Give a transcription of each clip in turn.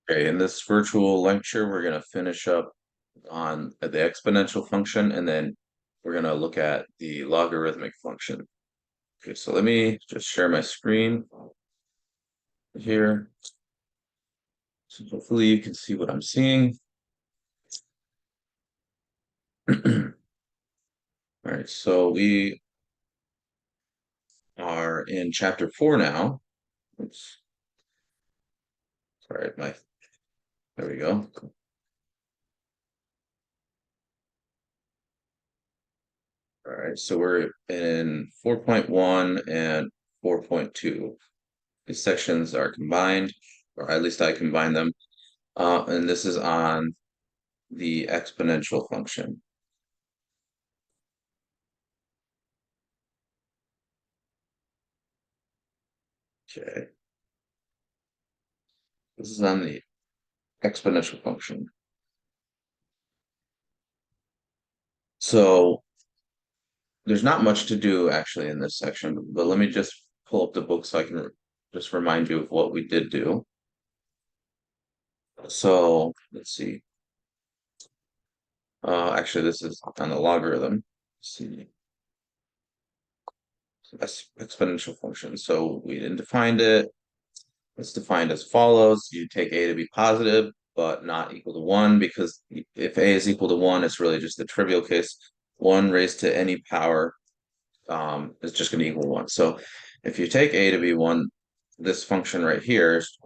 Okay, in this virtual lecture, we're going to finish up on the exponential function, and then we're going to look at the logarithmic function. Okay, so let me just share my screen here. So hopefully you can see what I'm seeing. All right, so we are in chapter 4 now. Oops. Sorry, there we go. All right, so we're in 4.1 and 4.2. These sections are combined, or at least I combined them. And this is on the exponential function. Okay, this is on the exponential function. So there's not much to do actually in this section, but let me just pull up the book so I can just remind you of what we did do. So let's see. Actually, this is on the logarithm. Let's see. Exponential function. So we didn't define it. It's defined as follows. You take a to be positive, but not equal to 1, because if a is equal to 1, it's really just the trivial case. 1 raised to any power is just going to equal 1. So if you take a to be 1, this function right here is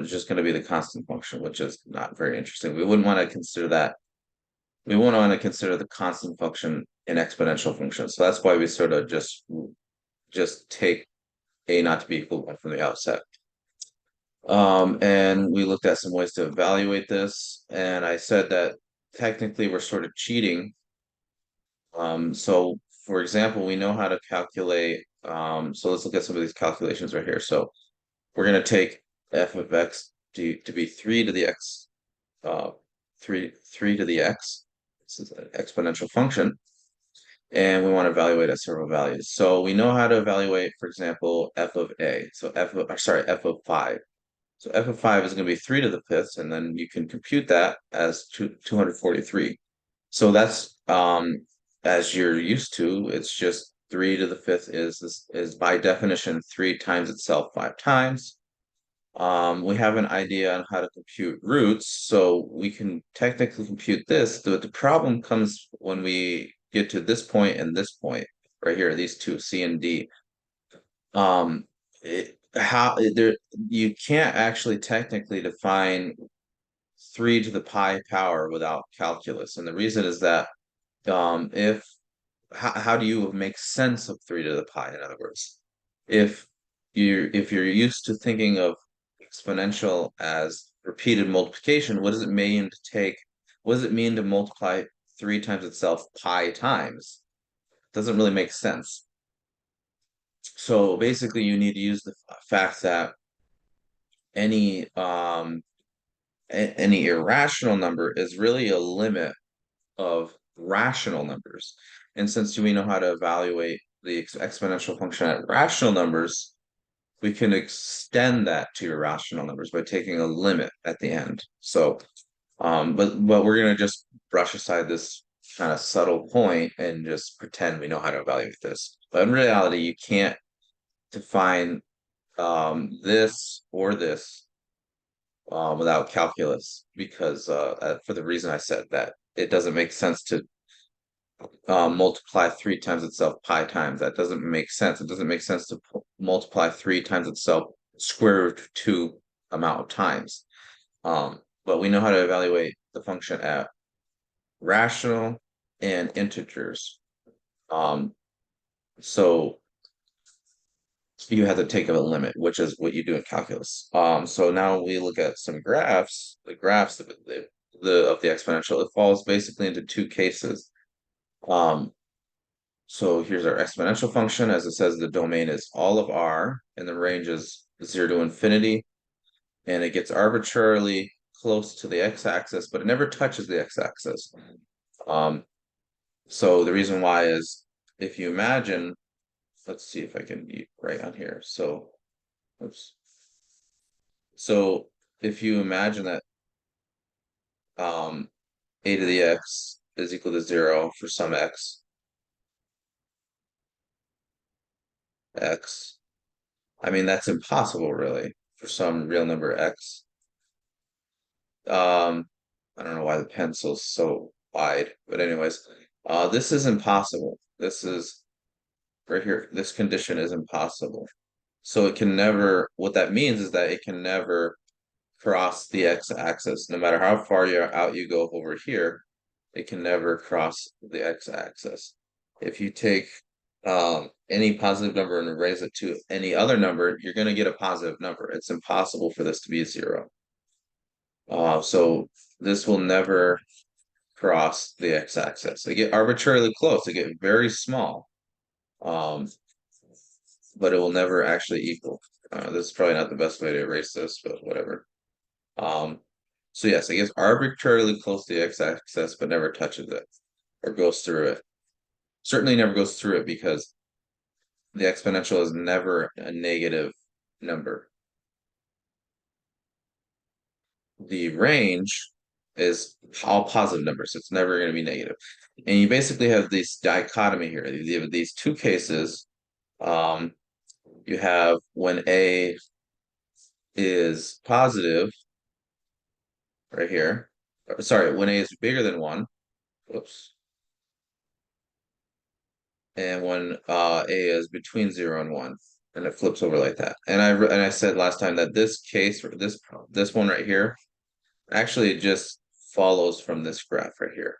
just going to be the constant function, which is not very interesting. We wouldn't want to consider that. We wouldn't want to consider the constant function an exponential function. So that's why we sort of just take a not to be equal to 1 from the outset. And we looked at some ways to evaluate this, and I said that technically we're sort of cheating. So for example, we know how to calculate, so let's look at some of these calculations right here. So we're going to take f of x to be 3 to the x, uh, 3 to the x. This is an exponential function, and we want to evaluate at several values. So we know how to evaluate, for example, f of a. So f of 5. So f of 5 is going to be 3 to the fifth, and then you can compute that as 243. So that's as you're used to, it's just 3 to the fifth is by definition 3 times itself 5 times. We have an idea on how to compute roots, so we can technically compute this. The problem comes when we get to this point and this point right here, these two, C and D. Um, how there you can't actually technically define 3 to the pi power without calculus, and the reason is that if how do you make sense of 3 to the pi? In other words, if you're used to thinking of exponential as repeated multiplication, what does it mean to take? What does it mean to multiply 3 times itself pi times? It doesn't really make sense. So basically, you need to use the fact that any any irrational number is really a limit of rational numbers. And since we know how to evaluate the exponential function at rational numbers, we can extend that to irrational numbers by taking a limit at the end. So, but we're gonna just brush aside this kind of subtle point and just pretend we know how to evaluate this. But in reality, you can't define this or this without calculus, because for the reason I said, that it doesn't make sense to multiply 3 times itself pi times. That doesn't make sense. It doesn't make sense to multiply 3 times itself square root of 2 amount of times. But we know how to evaluate the function at rational and integers. So you have to take a limit, which is what you do in calculus. So now we look at some graphs. The graphs of the exponential, it falls basically into two cases. So here's our exponential function. As it says, the domain is all of R, and the range is 0 to infinity, and it gets arbitrarily close to the x-axis, but it never touches the x-axis. So the reason why is, if you imagine, let's see if I can write on here. So, oops. So if you imagine that um a to the x is equal to 0 for some x, I mean that's impossible really for some real number x. Um, I don't know why the pencil's so wide, but anyways, this is impossible. This is right here. This condition is impossible. So it can never, what that means is that it can never cross the x-axis. No matter how far you're out you go over here, it can never cross the x-axis. If you take any positive number and raise it to any other number, you're going to get a positive number. It's impossible for this to be a 0. So this will never cross the x-axis. They get arbitrarily close. They get very small, um, but it will never actually equal. This is probably not the best way to erase this, but whatever. Um, so yes, it gets arbitrarily close to the x-axis, but never touches it or goes through it. Certainly never goes through it because the exponential is never a negative number. The range is all positive numbers. It's never going to be negative. And you basically have this dichotomy here. You have these two cases. Um, you have when A is positive right here. Sorry, when A is bigger than 1. Whoops. And when A is between 0 and 1. And it flips over like that. And I said last time that this case, this one right here, actually just follows from this graph right here.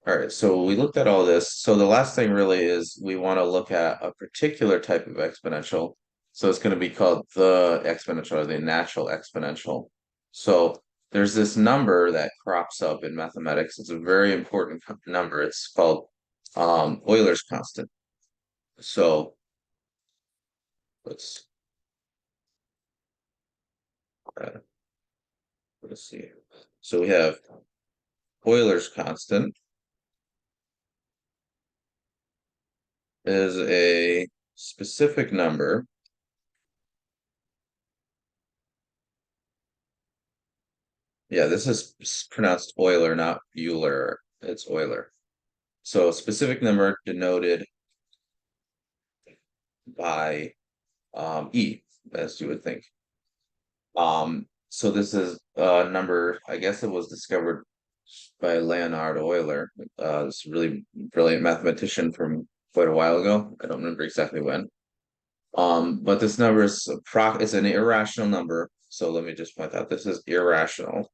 All right, so we looked at all this. So the last thing really is we want to look at a particular type of exponential. So it's going to be called the exponential or the natural exponential. So there's this number that crops up in mathematics. It's a very important number. It's called Euler's constant. So let's uh, let's see. So we have Euler's constant is a specific number. Yeah, this is pronounced Euler, not Euler. It's Euler. So a specific number denoted by E, as you would think. So this is a number, I guess it was discovered by Leonhard Euler, this really brilliant mathematician from quite a while ago. I don't remember exactly when. But this number is it's an irrational number. So let me just point out this is irrational.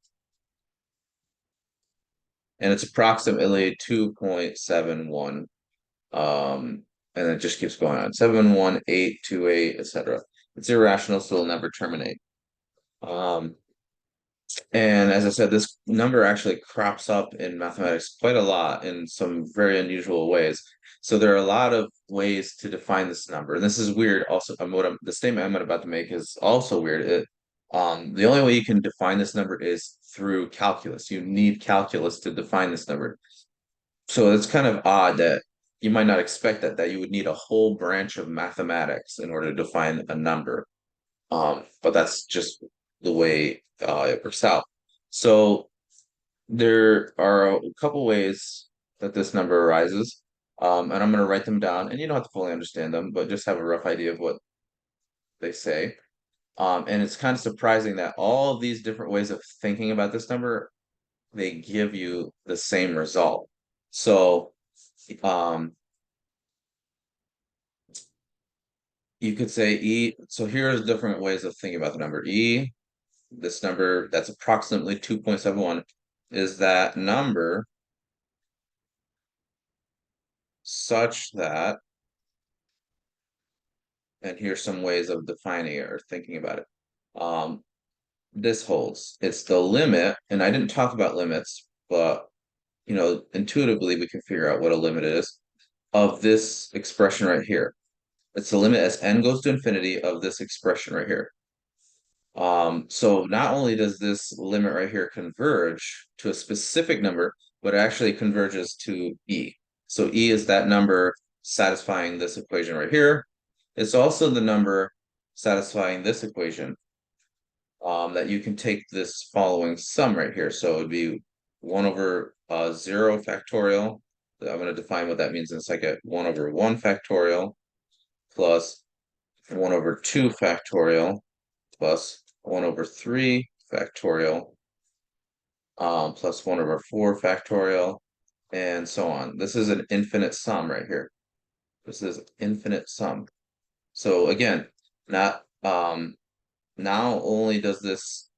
And it's approximately 2.71. And it just keeps going on. 71828, etc. It's irrational, so it'll never terminate. And as I said, this number actually crops up in mathematics quite a lot in some very unusual ways. So there are a lot of ways to define this number. And this is weird also. The statement I'm about to make is also weird. The only way you can define this number is through calculus. You need calculus to define this number. So it's kind of odd that you might not expect that you would need a whole branch of mathematics in order to define a number. But that's just the way it works out. So there are a couple ways that this number arises, and I'm going to write them down, and you don't have to fully understand them, but just have a rough idea of what they say. And it's kind of surprising that all of these different ways of thinking about this number, they give you the same result. So um, you could say E, so here's different ways of thinking about the number. E, this number that's approximately 2.71, is that number such that, and here's some ways of defining it or thinking about it. This holds. It's the limit, and I didn't talk about limits, but intuitively we can figure out what a limit is of this expression right here. It's the limit as n goes to infinity of this expression right here. So not only does this limit right here converge to a specific number, but it actually converges to E. So E is that number satisfying this equation right here. It's also the number satisfying this equation, that you can take this following sum right here. So it'd be 1/0 factorial. I'm going to define what that means in a second. 1/1 factorial plus 1/2 factorial plus 1/3 factorial, plus 1/4 factorial, and so on. This is an infinite sum right here. This is infinite sum. So again, not now only does this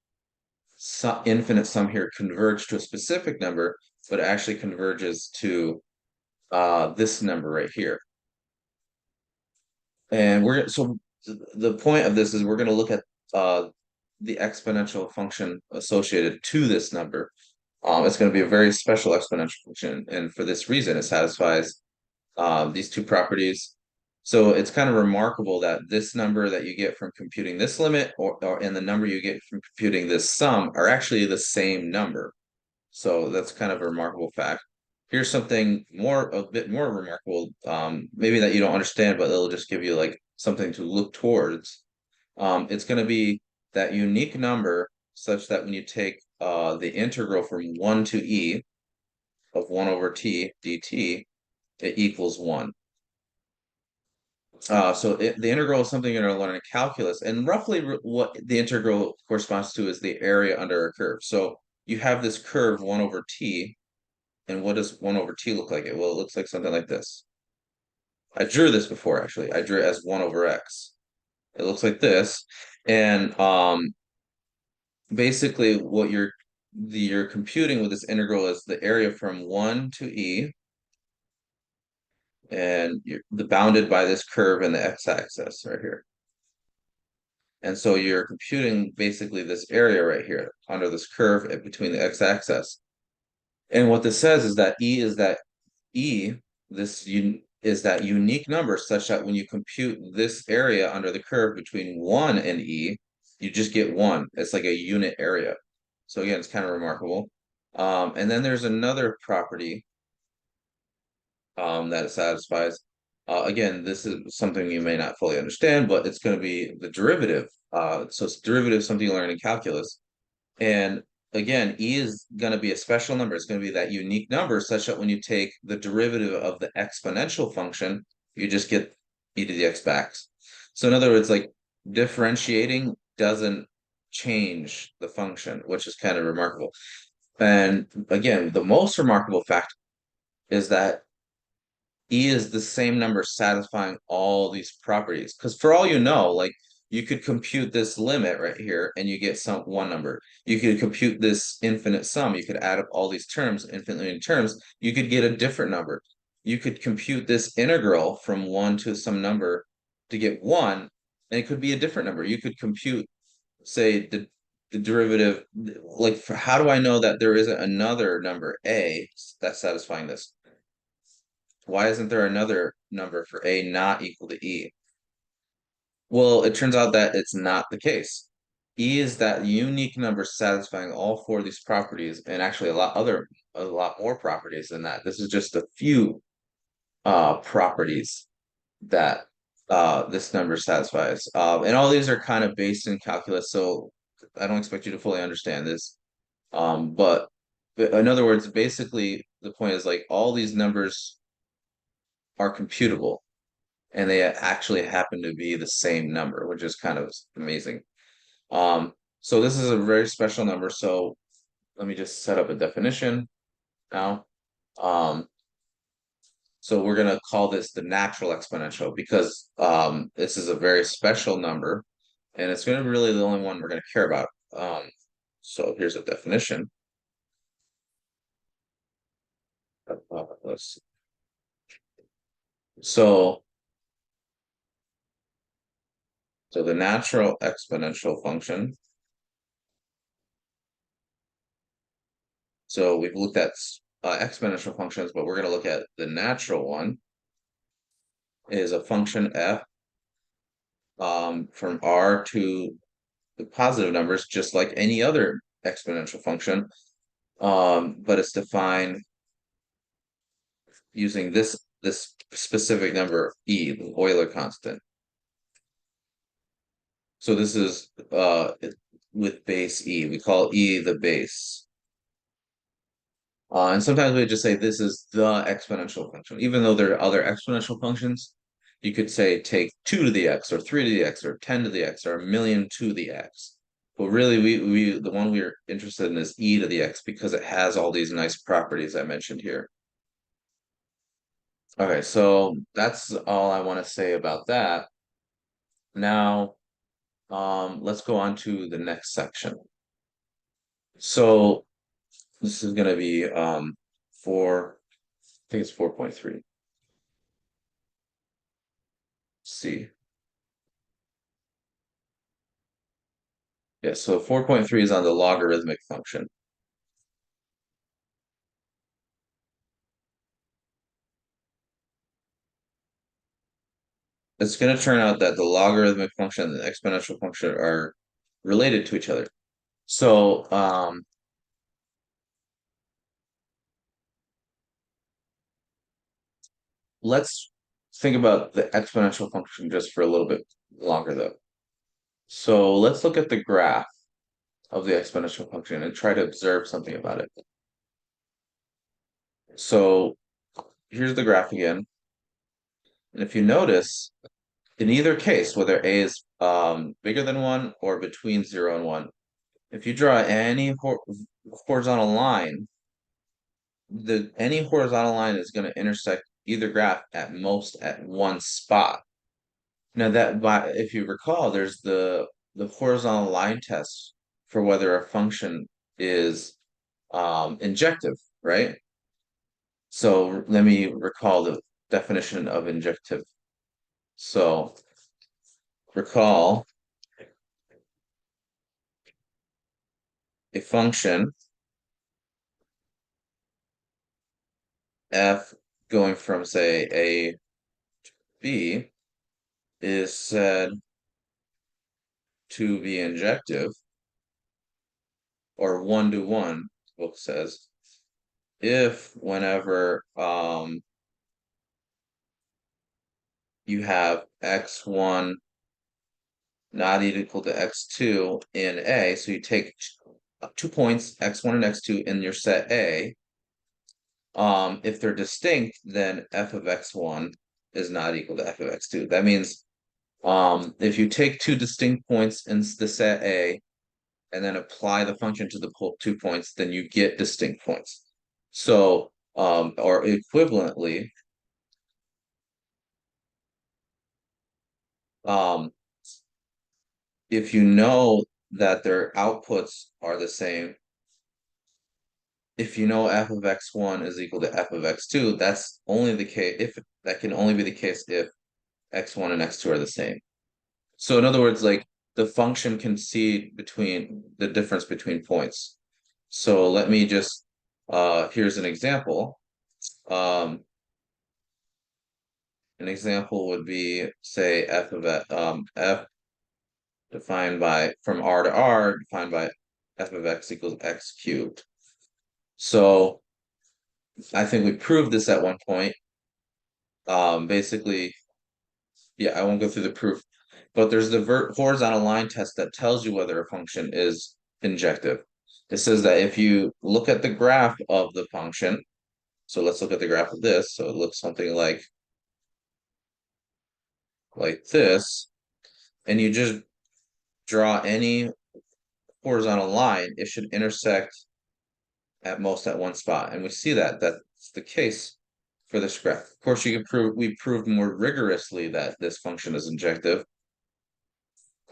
infinite sum here converge to a specific number, but it actually converges to this number right here. And the point of this is we're going to look at the exponential function associated to this number. It's going to be a very special exponential function, and for this reason, it satisfies these two properties. So it's kind of remarkable that this number that you get from computing this limit and the number you get from computing this sum are actually the same number. So that's kind of a remarkable fact. Here's something a bit more remarkable, maybe that you don't understand, but it'll just give you like something to look towards. It's going to be that unique number such that when you take the integral from 1 to e of 1/t dt, it equals 1. So the integral is something you're going to learn in calculus, and roughly what the integral corresponds to is the area under a curve. So you have this curve 1/t, and what does 1/t look like? Well, it looks like something like this. I drew this before, actually. I drew it as 1/x. It looks like this, and basically what you're computing with this integral is the area from 1 to e, and you're bounded by this curve and the x-axis right here. And so you're computing basically this area right here under this curve between the x-axis. And what this says is that e is that unique number such that when you compute this area under the curve between 1 and e, you just get 1. It's like a unit area. So again, it's kind of remarkable. And then there's another property that it satisfies. Again, this is something you may not fully understand, but it's going to be the derivative. So it's derivative, something you learn in calculus. And again, e is going to be a special number. It's going to be that unique number such that when you take the derivative of the exponential function, you just get e to the x back. So in other words, like differentiating doesn't change the function, which is kind of remarkable. And again, the most remarkable fact is that e is the same number satisfying all these properties. Because for all you know, like you could compute this limit right here and you get one number. You could compute this infinite sum. You could add up all these terms, infinitely many terms. You could get a different number. You could compute this integral from 1 to some number to get 1, and it could be a different number. You could compute, say, the derivative, like how do I know that there isn't another number a that's satisfying this? Why isn't there another number for a not equal to e? Well, it turns out that it's not the case. E is that unique number satisfying all four of these properties, and actually a lot more properties than that. This is just a few properties that this number satisfies. And all these are kind of based in calculus, so I don't expect you to fully understand this. But in other words, basically the point is like all these numbers are computable, and they actually happen to be the same number, which is kind of amazing. So this is a very special number. So let me just set up a definition now. So we're gonna call this the natural exponential because this is a very special number, and it's gonna be really the only one we're gonna care about. So here's a definition. Let's see. So the natural exponential function. So we've looked at exponential functions, but we're going to look at the natural one. Is a function f from r to the positive numbers, just like any other exponential function, but it's defined using this specific number e, the Euler constant. So this is with base e. We call e the base. And sometimes we just say this is the exponential function. Even though there are other exponential functions, you could say take 2 to the x or 3 to the x or 10 to the x or a million to the x. But really we the one we're interested in is e to the x because it has all these nice properties I mentioned here. Okay, so that's all I want to say about that. Now, let's go on to the next section. So this is going to be I think it's 4.3. C. Yeah, so 4.3 is on the logarithmic function. It's going to turn out that the logarithmic function and the exponential function are related to each other. So let's think about the exponential function just for a little bit longer though. So let's look at the graph of the exponential function and try to observe something about it. So here's the graph again. And if you notice, in either case, whether a is bigger than 1 or between 0 and 1, if you draw any horizontal line, any horizontal line is going to intersect either graph at most at one spot. Now if you recall, there's the horizontal line test for whether a function is injective, right? So let me recall the definition of injective. So recall a function f going from say A to B is said to be injective or one to one, book says, if whenever you have x1 not equal to x2 in A, so you take 2 points, x1 and x2 in your set A. If they're distinct, then f of x1 is not equal to f of x2. That means if you take two distinct points in the set A and then apply the function to the 2 points, then you get distinct points. So, or equivalently, um, if you know that their outputs are the same, if you know f of x1 is equal to f of x2, that's only the case if that can only be the case if x1 and x2 are the same. So in other words, like the function can see between the difference between points. So let me just here's an example. An example would be say f of f defined by from R to R defined by f of x equals x cubed. So I think we proved this at one point. Basically, yeah, I won't go through the proof, but there's the horizontal line test that tells you whether a function is injective. It says that if you look at the graph of the function, so let's look at the graph of this. So it looks something like this, and you just draw any horizontal line, it should intersect at most at one spot. And we see that that's the case for this graph. Of course, you can prove we proved more rigorously that this function is injective.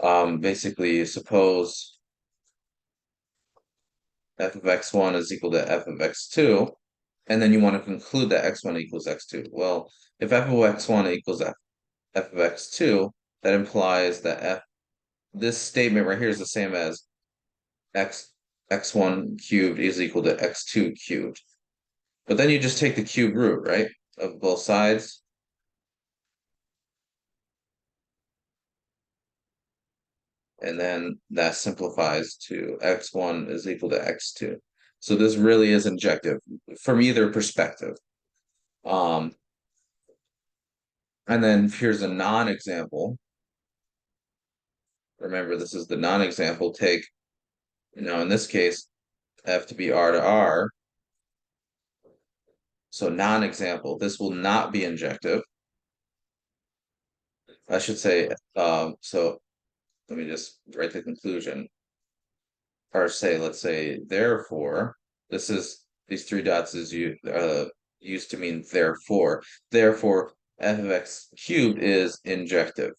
Basically, suppose f of x1 is equal to f of x2, and then you want to conclude that x1 equals x2. Well, if f of x1 equals f of x2, that implies that this statement right here is the same as x1 cubed is equal to x2 cubed. But then you just take the cube root, right, of both sides. And then that simplifies to x1 is equal to x2. So this really is injective from either perspective. Um, and then here's a non-example. remember this is the non-example, take, in this case, f to be r to r. So non-example, this will not be injective. I should say, so let me just write the conclusion. Or say, let's say, therefore, these three dots is used to mean therefore. Therefore, f of x cubed is injective.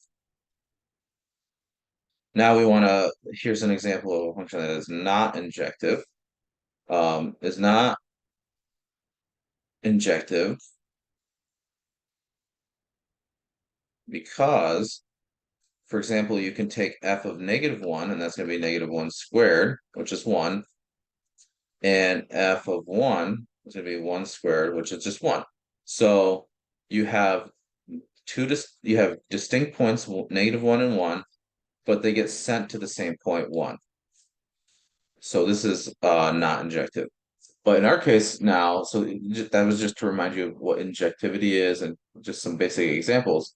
Now we want to, here's an example of a function that is not injective. Is not injective because, for example, you can take f of -1, and that's going to be -1 squared, which is 1, and f of 1 is going to be 1 squared, which is just 1. So you have you have distinct points, -1 and 1, but they get sent to the same point 1. So this is not injective. But in our case now, so that was just to remind you of what injectivity is and just some basic examples.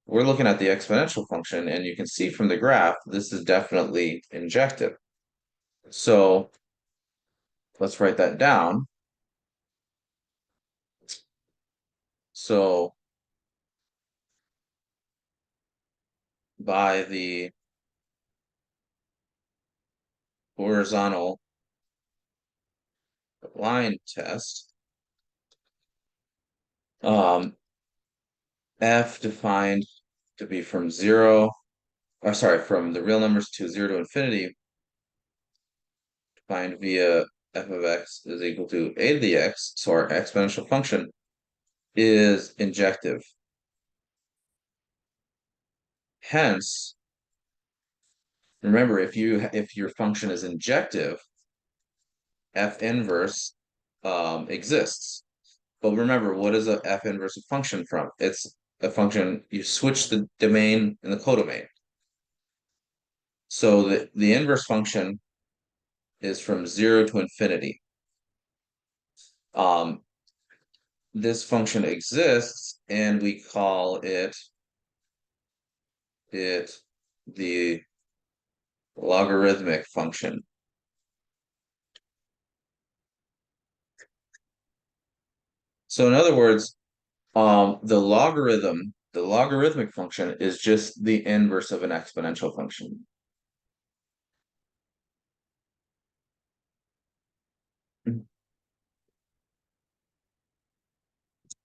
We're looking at the exponential function, and you can see from the graph, this is definitely injective. So let's write that down. So by the horizontal line test, f defined to be from zero, or sorry, from the real numbers to 0 to infinity, defined via f of x is equal to a to the x, so our exponential function is injective. Hence, remember, if your function is injective, f inverse exists. But remember, what is a f inverse a function from? It's a function, you switch the domain and the codomain. So the inverse function is from 0 to infinity. This function exists, and we call it the logarithmic function. So in other words, the logarithmic function is just the inverse of an exponential function.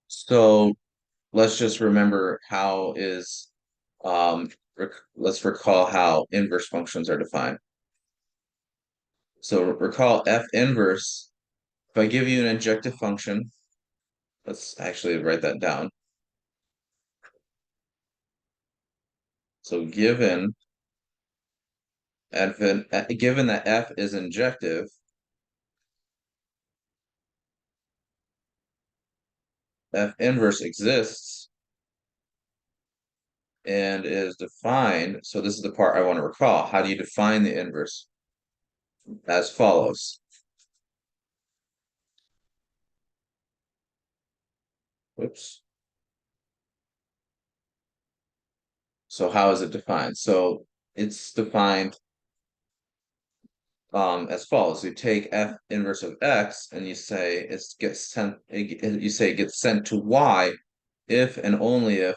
So let's just remember let's recall how inverse functions are defined. So recall f inverse, if I give you an injective function, let's actually write that down. So given that f is injective, f inverse exists and is defined. So this is the part I want to recall. How do you define the inverse? As follows. Whoops. So how is it defined? So it's defined as follows. You take f inverse of x and you say it gets sent to y if and only if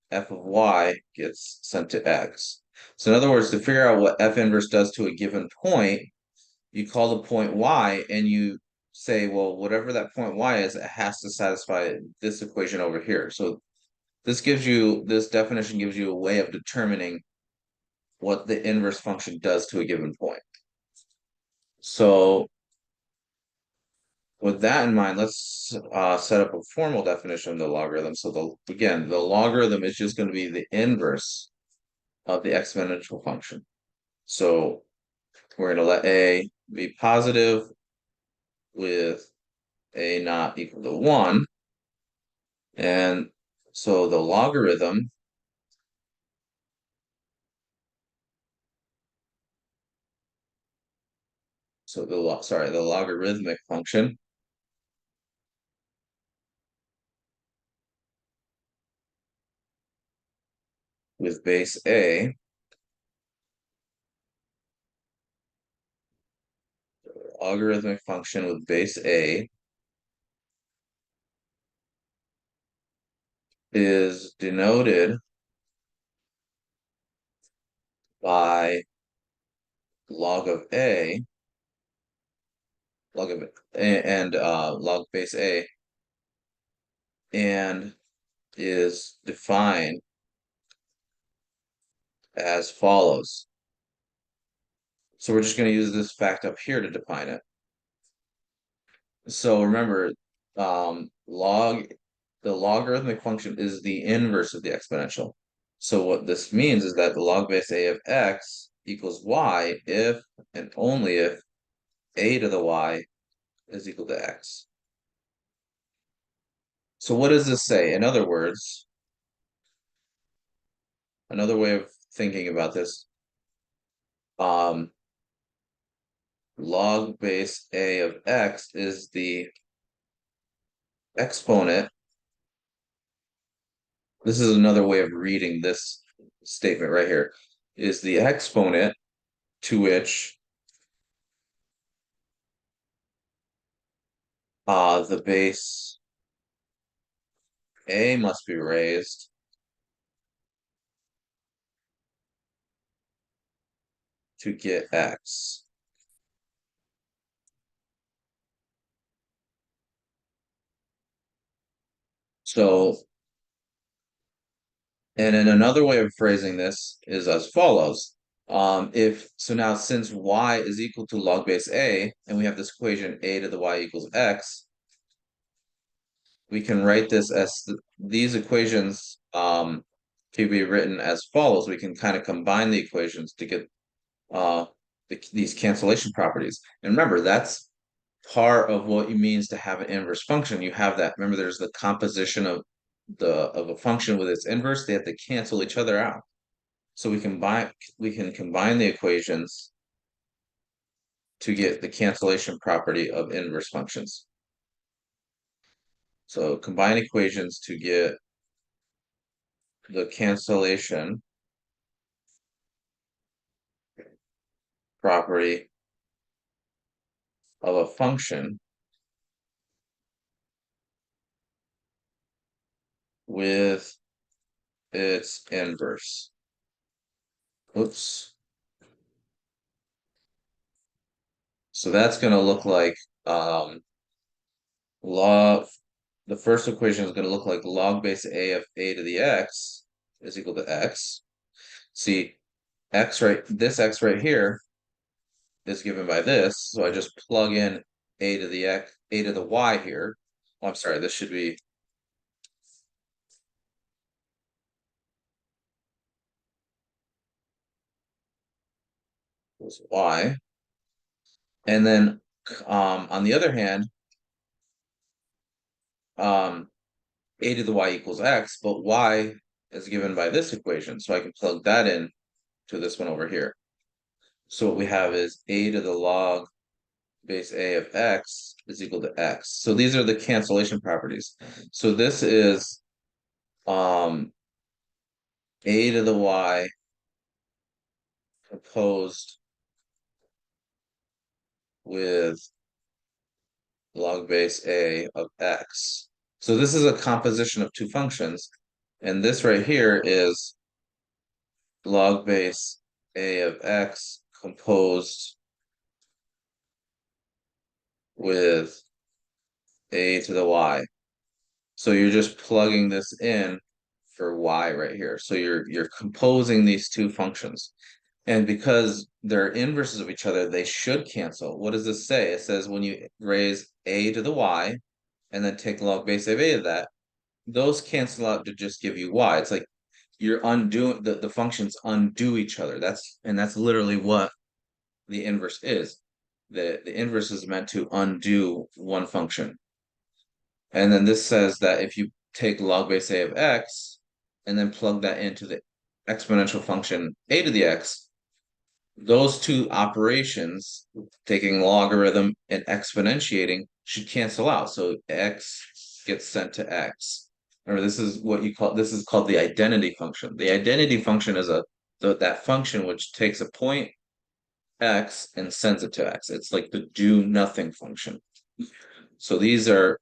f of y gets sent to x. So in other words, to figure out what f inverse does to a given point, you call the point y and you say, well, whatever that point y is, it has to satisfy this equation over here. So this definition gives you a way of determining what the inverse function does to a given point. So with that in mind, let's set up a formal definition of the logarithm. So again, the logarithm is just going to be the inverse of the exponential function. So we're going to let a be positive with a not equal to 1. And so the logarithm, the logarithmic function with base a logarithmic function with base A is denoted by log of A, log of and log base A, and is defined as follows. So we're just going to use this fact up here to define it. So remember, the logarithmic function is the inverse of the exponential. So what this means is that the log base A of x equals y if and only if a to the y is equal to x. So what does this say? In other words, another way of thinking about this, um, log base A of x is the exponent. This is another way of reading this statement right here, is the exponent to which the base A must be raised to get x. So, and then another way of phrasing this is as follows. If so now since y is equal to log base A, and we have this equation a to the y equals x, we can write this as these equations can be written as follows. We can kind of combine the equations to get these cancellation properties. And remember, that's part of what it means to have an inverse function. You have that. Remember, there's the composition of a function with its inverse. They have to cancel each other out. So we can combine the equations to get the cancellation property of inverse functions. So combine equations to get the cancellation property of a function with its inverse. Oops. So that's going to look like log, the first equation is going to look like log base A of a to the x is equal to x. See, this x right here is given by this, so I just plug in a to the y here. Oh, I'm sorry, this should be y. And then on the other hand, a to the y equals x, but y is given by this equation, so I can plug that in to this one over here. So what we have is a to the log base A of x is equal to x. So these are the cancellation properties. So this is a to the y composed with log base A of x. So this is a composition of two functions, and this right here is log base A of x composed with a to the y. So you're just plugging this in for y right here. So you're composing these two functions. And because they're inverses of each other, they should cancel. What does this say? It says when you raise a to the y and then take log base of a of that, those cancel out to just give you y. It's like you're undoing the functions undo each other. That's literally what the inverse is. The inverse is meant to undo one function. And then this says that if you take log base a of x and then plug that into the exponential function a to the x, those two operations, taking logarithm and exponentiating, should cancel out. So x gets sent to x. Remember, this is called the identity function. The identity function is that function which takes a point x and sends it to x. It's like the do nothing function. So these are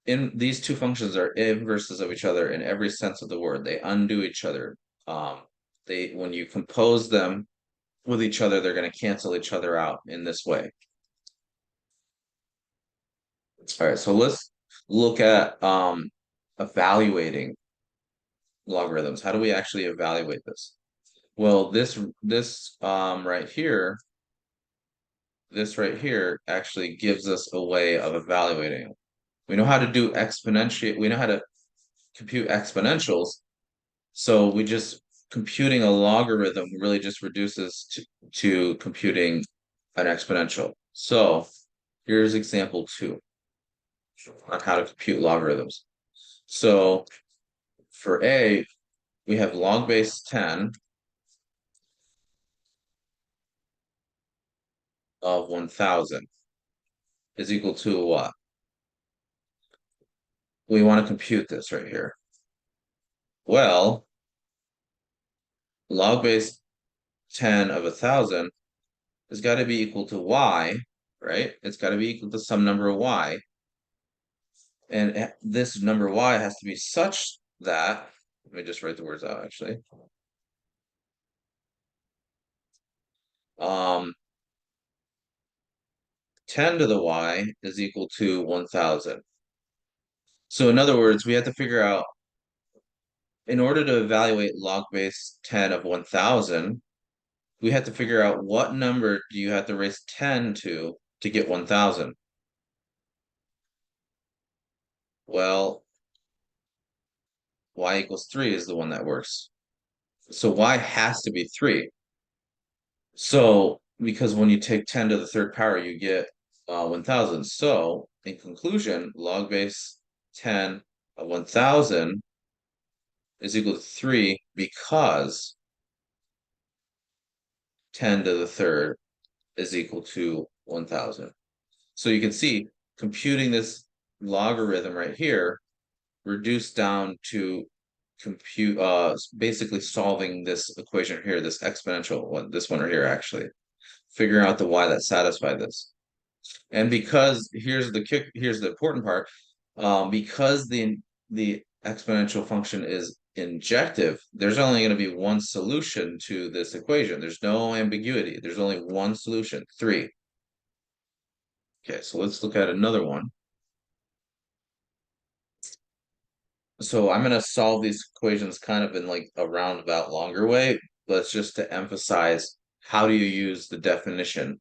in these two functions are inverses of each other in every sense of the word. They undo each other. Um, they when you compose them with each other, they're going to cancel each other out in this way. All right, so let's look at evaluating logarithms. How do we actually evaluate this? Well, this right here actually gives us a way of evaluating. We know how to do exponential, we know how to compute exponentials, so we just computing a logarithm really just reduces to computing an exponential. So here's example 2 on how to compute logarithms. So for A, we have log base 10 of 1000 is equal to what? We want to compute this right here. Well, log base 10 of 1000 has got to be equal to y, right? It's got to be equal to some number y. And this number y has to be such that, let me just write the words out actually. Um, 10 to the y is equal to 1000. So in other words, we have to figure out, in order to evaluate log base 10 of 1000, we have to figure out what number do you have to raise 10 to get 1000. Well, y equals 3 is the one that works. So y has to be 3. So, because when you take 10 to the third power, you get 1000. So, in conclusion, log base 10 of 1000 is equal to 3 because 10 to the third is equal to 1000. So you can see computing this logarithm right here reduced down to compute basically solving this equation here, this exponential one, this one right here actually, figuring out the y that satisfy this. And because here's the important part, because the exponential function is injective, there's only going to be one solution to this equation. There's no ambiguity. There's only one solution, 3. Okay, so let's look at another one. So I'm going to solve these equations kind of in like a roundabout longer way, but it's just to emphasize how do you use the definition.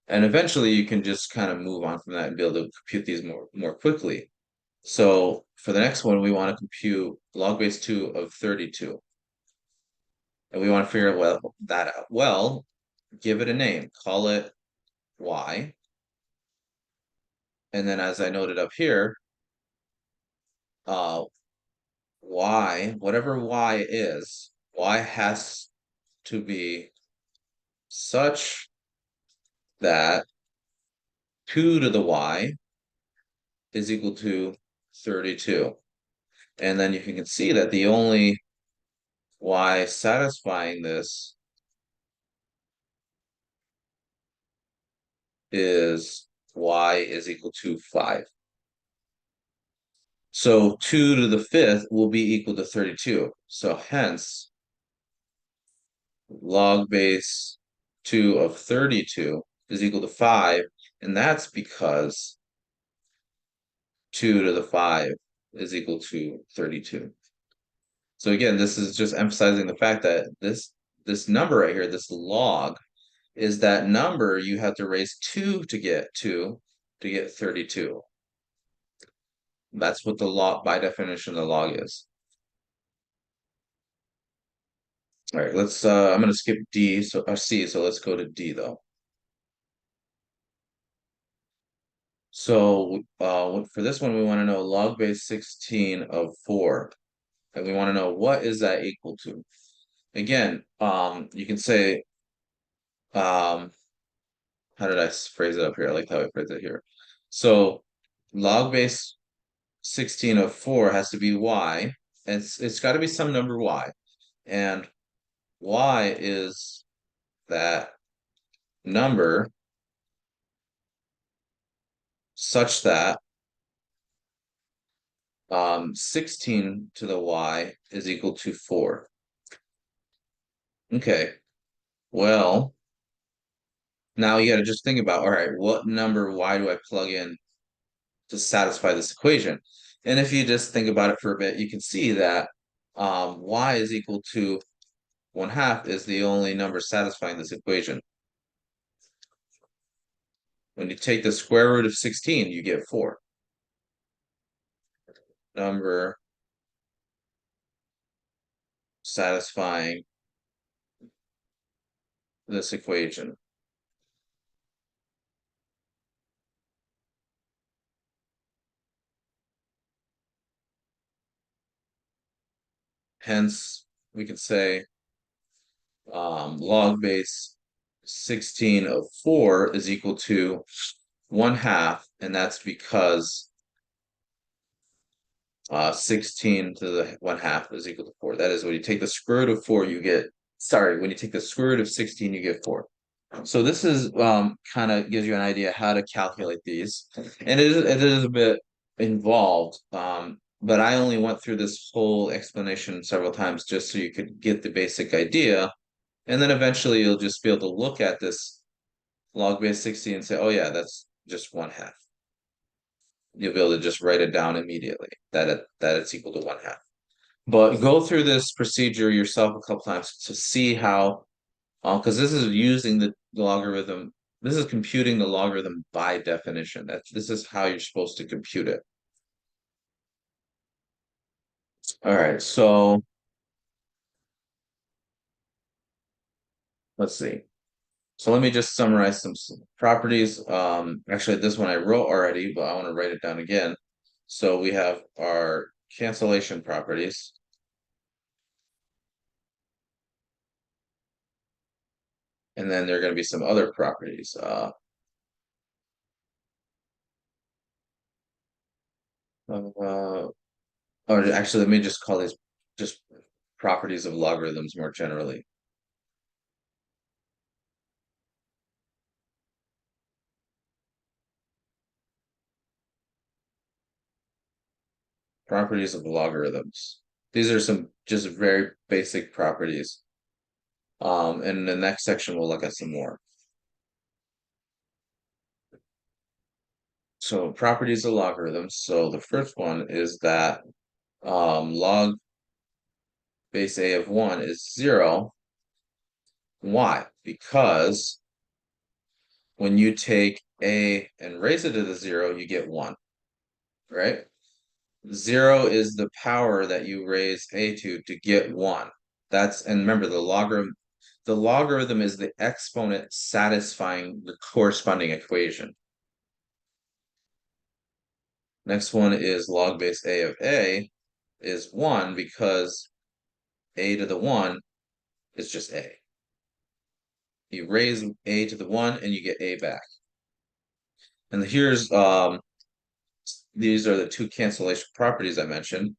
And eventually you can just kind of move on from that and be able to compute these more quickly. So for the next one, we want to compute log base 2 of 32. And we want to figure that out. Well, give it a name, call it y. And then as I noted up here, uh, y, whatever y is, y has to be such that 2 to the y is equal to 32. And then you can see that the only y satisfying this is y is equal to 5. So 2 to the 5th will be equal to 32. So hence, log base 2 of 32 is equal to 5. And that's because 2 to the 5 is equal to 32. So again, this is just emphasizing the fact that this number right here, this log, is that number you have to raise 2 to get 32. That's what the log, by definition, the log is. All right, let's I'm gonna skip D, so or C, so let's go to D though. So for this one, we want to know log base 16 of 4. And we want to know what is that equal to. Again, you can say, how did I phrase it up here? I like how I phrased it here. So log base 16 of 4 has to be y. And it's got to be some number y. And y is that number such that 16 to the y is equal to 4. Okay, well, now you got to just think about, all right, what number y do I plug in to satisfy this equation? And if you just think about it for a bit, you can see that y is equal to 1/2 is the only number satisfying this equation. When you take the square root of 16, you get 4. Number satisfying this equation. Hence, we could say log base 16 of 4 is equal to 1/2, and that's because 16 to the 1/2 is equal to 4. That is, when you take the square root of 4, you get, sorry, when you take the square root of 16, you get 4. So this is kind of gives you an idea how to calculate these, and it is a bit involved. But I only went through this whole explanation several times just so you could get the basic idea, and then eventually you'll just be able to look at this log base 60 and say, oh yeah, that's just 1/2. You'll be able to just write it down immediately that it's equal to 1/2. But go through this procedure yourself a couple times to see how, because this is using the logarithm. This is computing the logarithm by definition. This is how you're supposed to compute it. All right, so let's see. So let me just summarize some properties. Actually, this one I wrote already, but I want to write it down again. So we have our cancellation properties. And then there are going to be some other properties. Or actually, let me just call these just properties of logarithms more generally. Properties of logarithms. These are some just very basic properties. And in the next section, we'll look at some more. So properties of logarithms. So the first one is that log base a of 1 is 0. Why? Because when you take a and raise it to the 0, you get 1, right? 0 is the power that you raise a to get 1. And remember, the logarithm is the exponent satisfying the corresponding equation. Next one is log base a of a is 1 because a to the 1 is just a. You raise a to the 1 and you get a back. And here's these are the two cancellation properties I mentioned.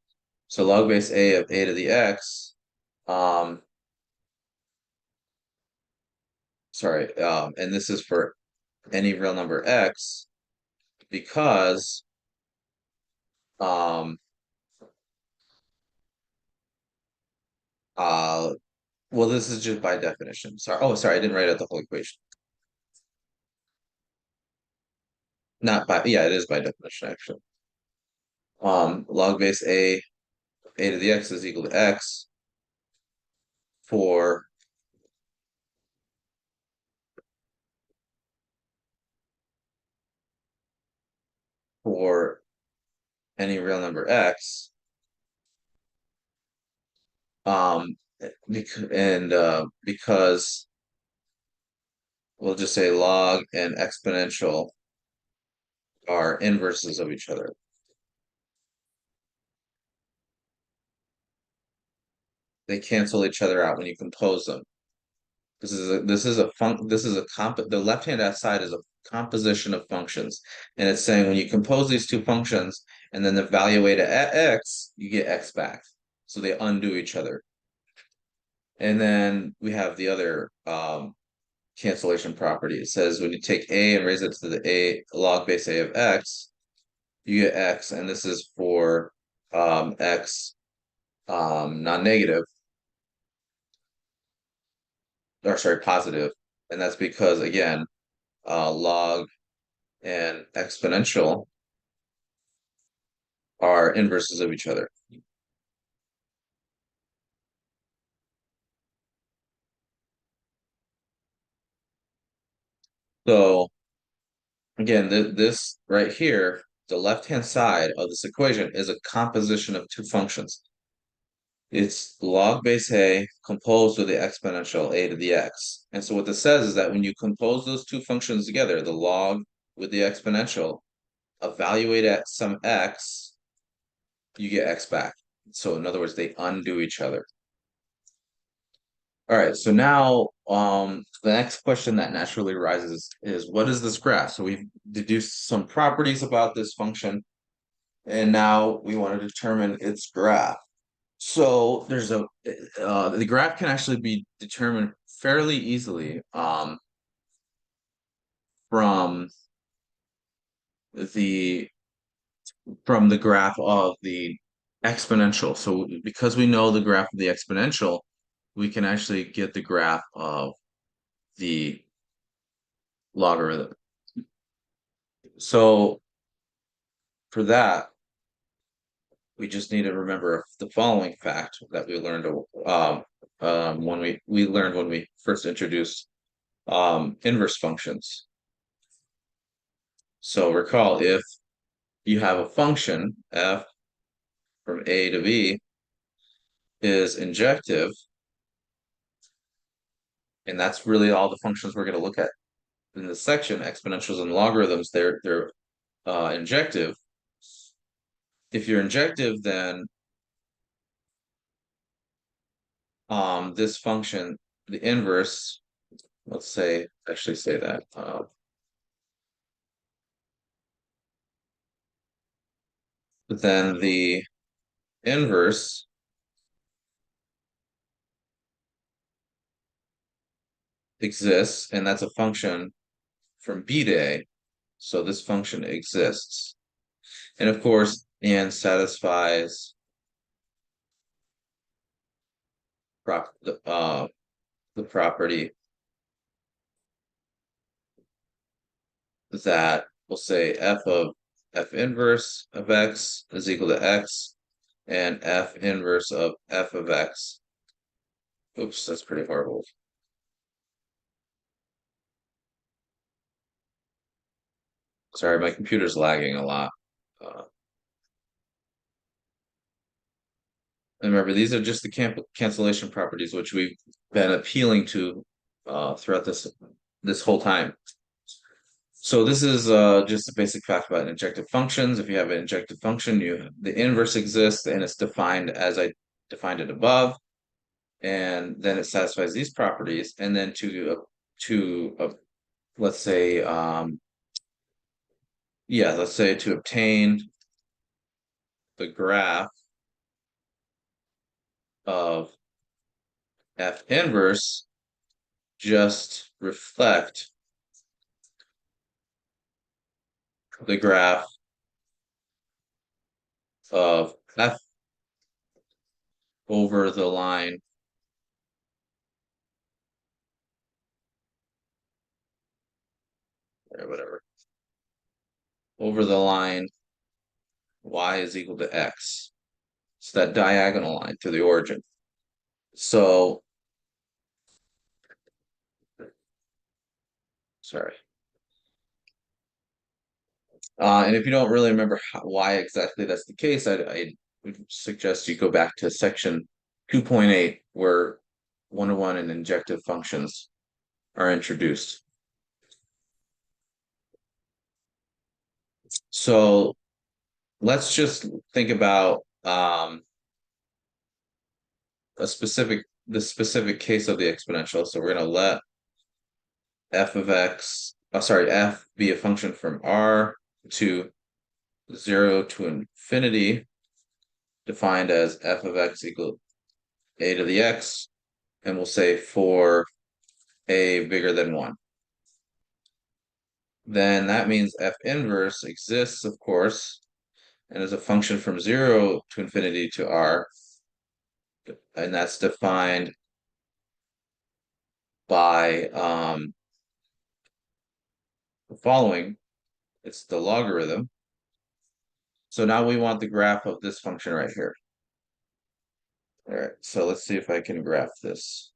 So log base a of a to the x, and this is for any real number x, because well, this is just by definition. Sorry, I didn't write out the whole equation. Not by, yeah, it is by definition, actually. Log base a to the x is equal to x for any real number x, because we'll just say log and exponential are inverses of each other. They cancel each other out when you compose them. The left-hand side is a composition of functions, and it's saying when you compose these two functions and then evaluate at x, you get x back. So they undo each other. And then we have the other cancellation property. It says when you take a and raise it to the a log base a of x, you get x, and this is for x non-negative, or sorry, positive, and that's because again, log and exponential are inverses of each other. So again, this right here, the left-hand side of this equation is a composition of two functions. It's log base a composed with the exponential a to the x. And so what this says is that when you compose those two functions together, the log with the exponential, evaluate at some x, you get x back. So in other words, they undo each other. All right, so now the next question that naturally arises is what is this graph? So we've deduced some properties about this function, and now we want to determine its graph. So there's a the graph can actually be determined fairly easily from the graph of the exponential. So because we know the graph of the exponential, we can actually get the graph of the logarithm. So for that, we just need to remember the following fact that we learned when we learned when we first introduced inverse functions. So recall, if you have a function f from a to b is injective, and that's really all the functions we're going to look at in this section, exponentials and logarithms, they're injective. If you're injective, then this function, the inverse, let's say, actually say that then the inverse exists, and that's a function from b to a. So this function exists, and of course, and satisfies the property that we'll say f of f inverse of x is equal to x, and f inverse of f of x. Oops, that's pretty horrible. Sorry, my computer's lagging a lot. And remember, these are just the cancellation properties, which we've been appealing to throughout this whole time. So this is just a basic fact about injective functions. If you have an injective function, the inverse exists, and it's defined as I defined it above, and then it satisfies these properties. And then let's say let's say to obtain the graph of f inverse, just reflect the graph of f over the line or whatever, over the line y is equal to x. It's that diagonal line to the origin. So sorry. And if you don't really remember why exactly that's the case, I would suggest you go back to section 2.8, where one-to-one and injective functions are introduced. So let's just think about the specific case of the exponential. So we're going to let f of x, f be a function from r to 0 to infinity, defined as f of x equal a to the x, and we'll say for a bigger than 1. Then that means f inverse exists, of course, and is a function from 0 to infinity to r, and that's defined by the following. It's the logarithm. So now we want the graph of this function right here. All right, so let's see if I can graph this.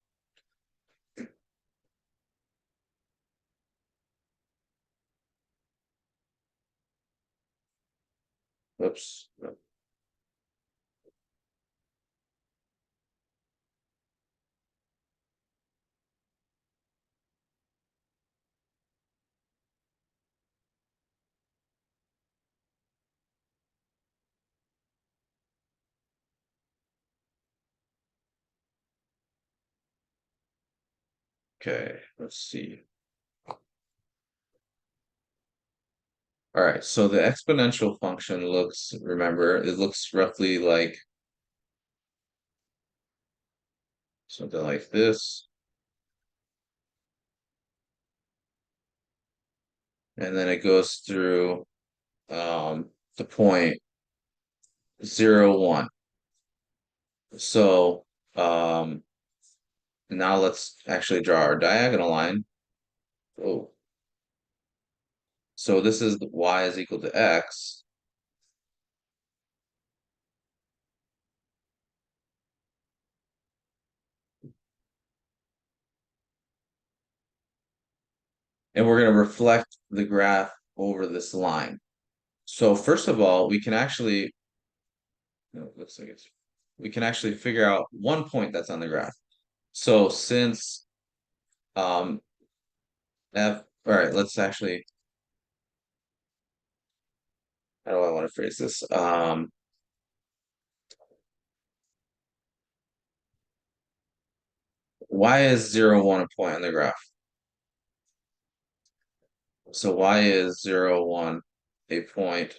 Oops. Okay, let's see. All right, so the exponential function looks, remember, it looks roughly like something like this. And then it goes through the point 0, 1. So now let's actually draw our diagonal line. Oh, so this is y is equal to x. And we're going to reflect the graph over this line. So first of all, we can actually, no, it looks like it's, we can actually figure out one point that's on the graph. So since f, all right, let's actually, how do I want to phrase this? Why is 0, 1 a point on the graph? So why is 0, 1 a point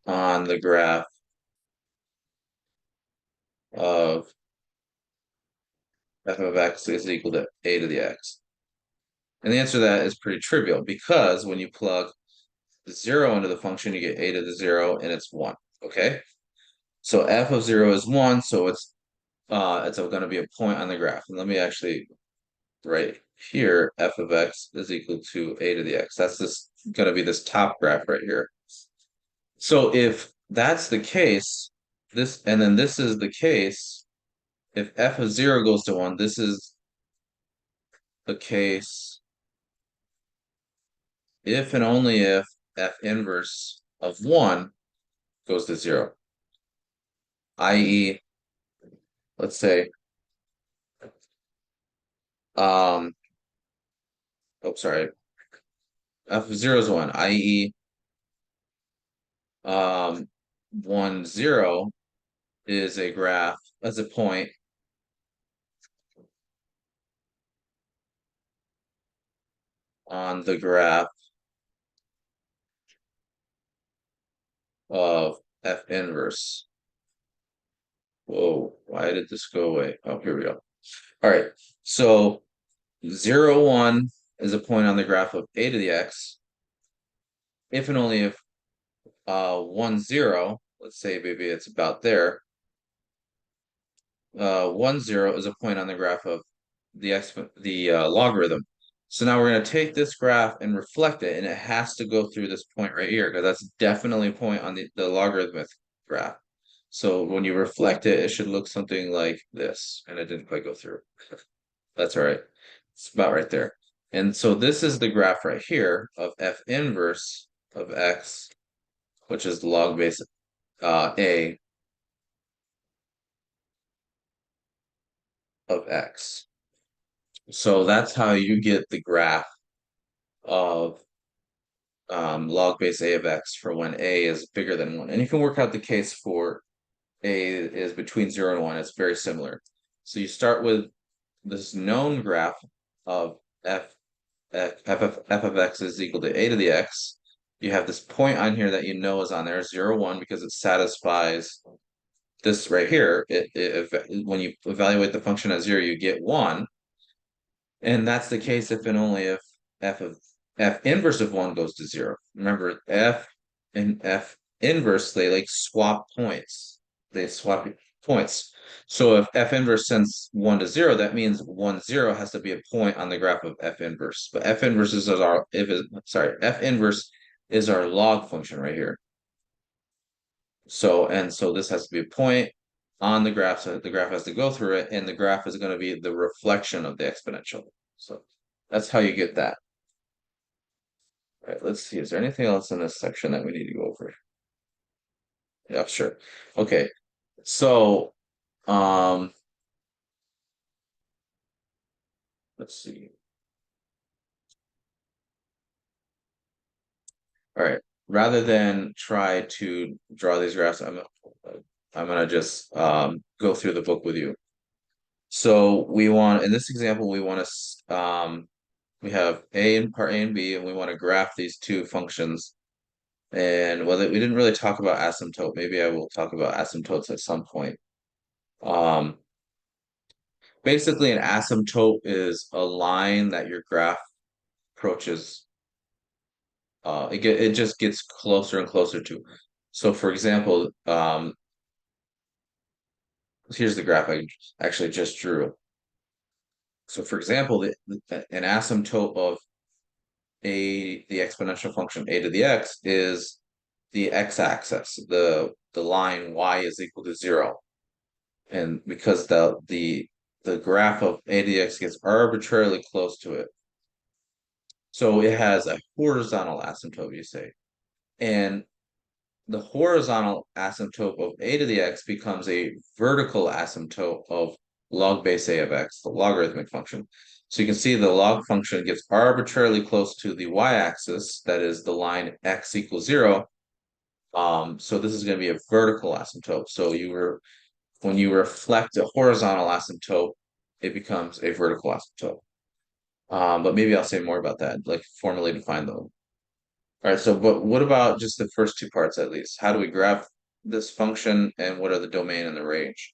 on the graph of f of x is equal to a to the x? And the answer to that is pretty trivial, because when you plug the 0 into the function, you get a to the 0, and it's 1. Okay? So f of 0 is 1, so it's going to be a point on the graph. And let me actually write here f of x is equal to a to the x. That's this going to be this top graph right here. So if that's the case, this, and then this is the case, if f of 0 goes to 1, this is the case if and only if f inverse of 1 goes to 0, i.e., let's say, oh, sorry, f of 0 is 1, i.e., 1, 0 is a graph, as a point on the graph of f inverse. Whoa, why did this go away? Oh, here we go. All right, so 0, 1 is a point on the graph of a to the x, if and only if 1, 0, let's say maybe it's about there, 1, 0 is a point on the graph of the logarithm. So now we're going to take this graph and reflect it, and it has to go through this point right here, because that's definitely a point on the logarithmic graph. So when you reflect it, it should look something like this, and it didn't quite go through. That's all right. It's about right there. And so this is the graph right here of f inverse of x, which is log base a of x. So that's how you get the graph of log base a of x for when a is bigger than 1. And you can work out the case for a is between 0 and 1. It's very similar. So you start with this known graph of f of x is equal to a to the x. You have this point on here that you know is on there, 0, 1, because it satisfies this right here. When you evaluate the function at 0, you get 1. And that's the case if and only if f inverse of one goes to zero. Remember, f and f inverse, they like swap points. They swap points. So if f inverse sends one to zero, that means 1, 0 has to be a point on the graph of f inverse. But f inverse is our f inverse is our log function right here. So this has to be a point on the graph, so the graph has to go through it, and the graph is going to be the reflection of the exponential. So that's how you get that. All right, let's see. Is there anything else in this section that we need to go over? Yeah, sure. Okay. So, um, let's see. All right. Rather than try to draw these graphs, I'm gonna just go through the book with you. So we want, in this example, we want to we have A in part A and B, and we want to graph these two functions. And well, we didn't really talk about asymptote. Maybe I will talk about asymptotes at some point. Um, Basically, an asymptote is a line that your graph approaches. It just gets closer and closer to. So, for example, here's the graph I actually just drew. So, for example, an asymptote of the exponential function a to the x is the x-axis, the line y is equal to 0. And because the graph of a to the x gets arbitrarily close to it, so it has a horizontal asymptote, you say. And the horizontal asymptote of a to the x becomes a vertical asymptote of log base a of x, the logarithmic function. So you can see the log function gets arbitrarily close to the y-axis, that is the line x equals 0. So this is going to be a vertical asymptote. So when you reflect a horizontal asymptote, it becomes a vertical asymptote. But maybe I'll say more about that, like formally define them. All right, so but what about just the first two parts at least? How do we graph this function and what are the domain and the range?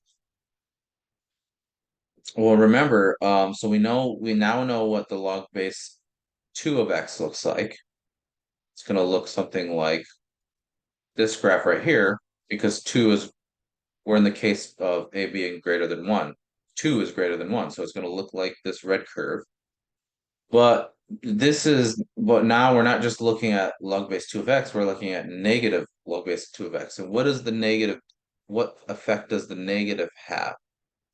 Well, remember, so we now know what the log base 2 of x looks like. It's going to look something like this graph right here, because 2 is, we're in the case of a being greater than 1. 2 is greater than 1, so it's going to look like this red curve. But but now we're not just looking at log base 2 of x, we're looking at negative log base 2 of x. And what effect does the negative have?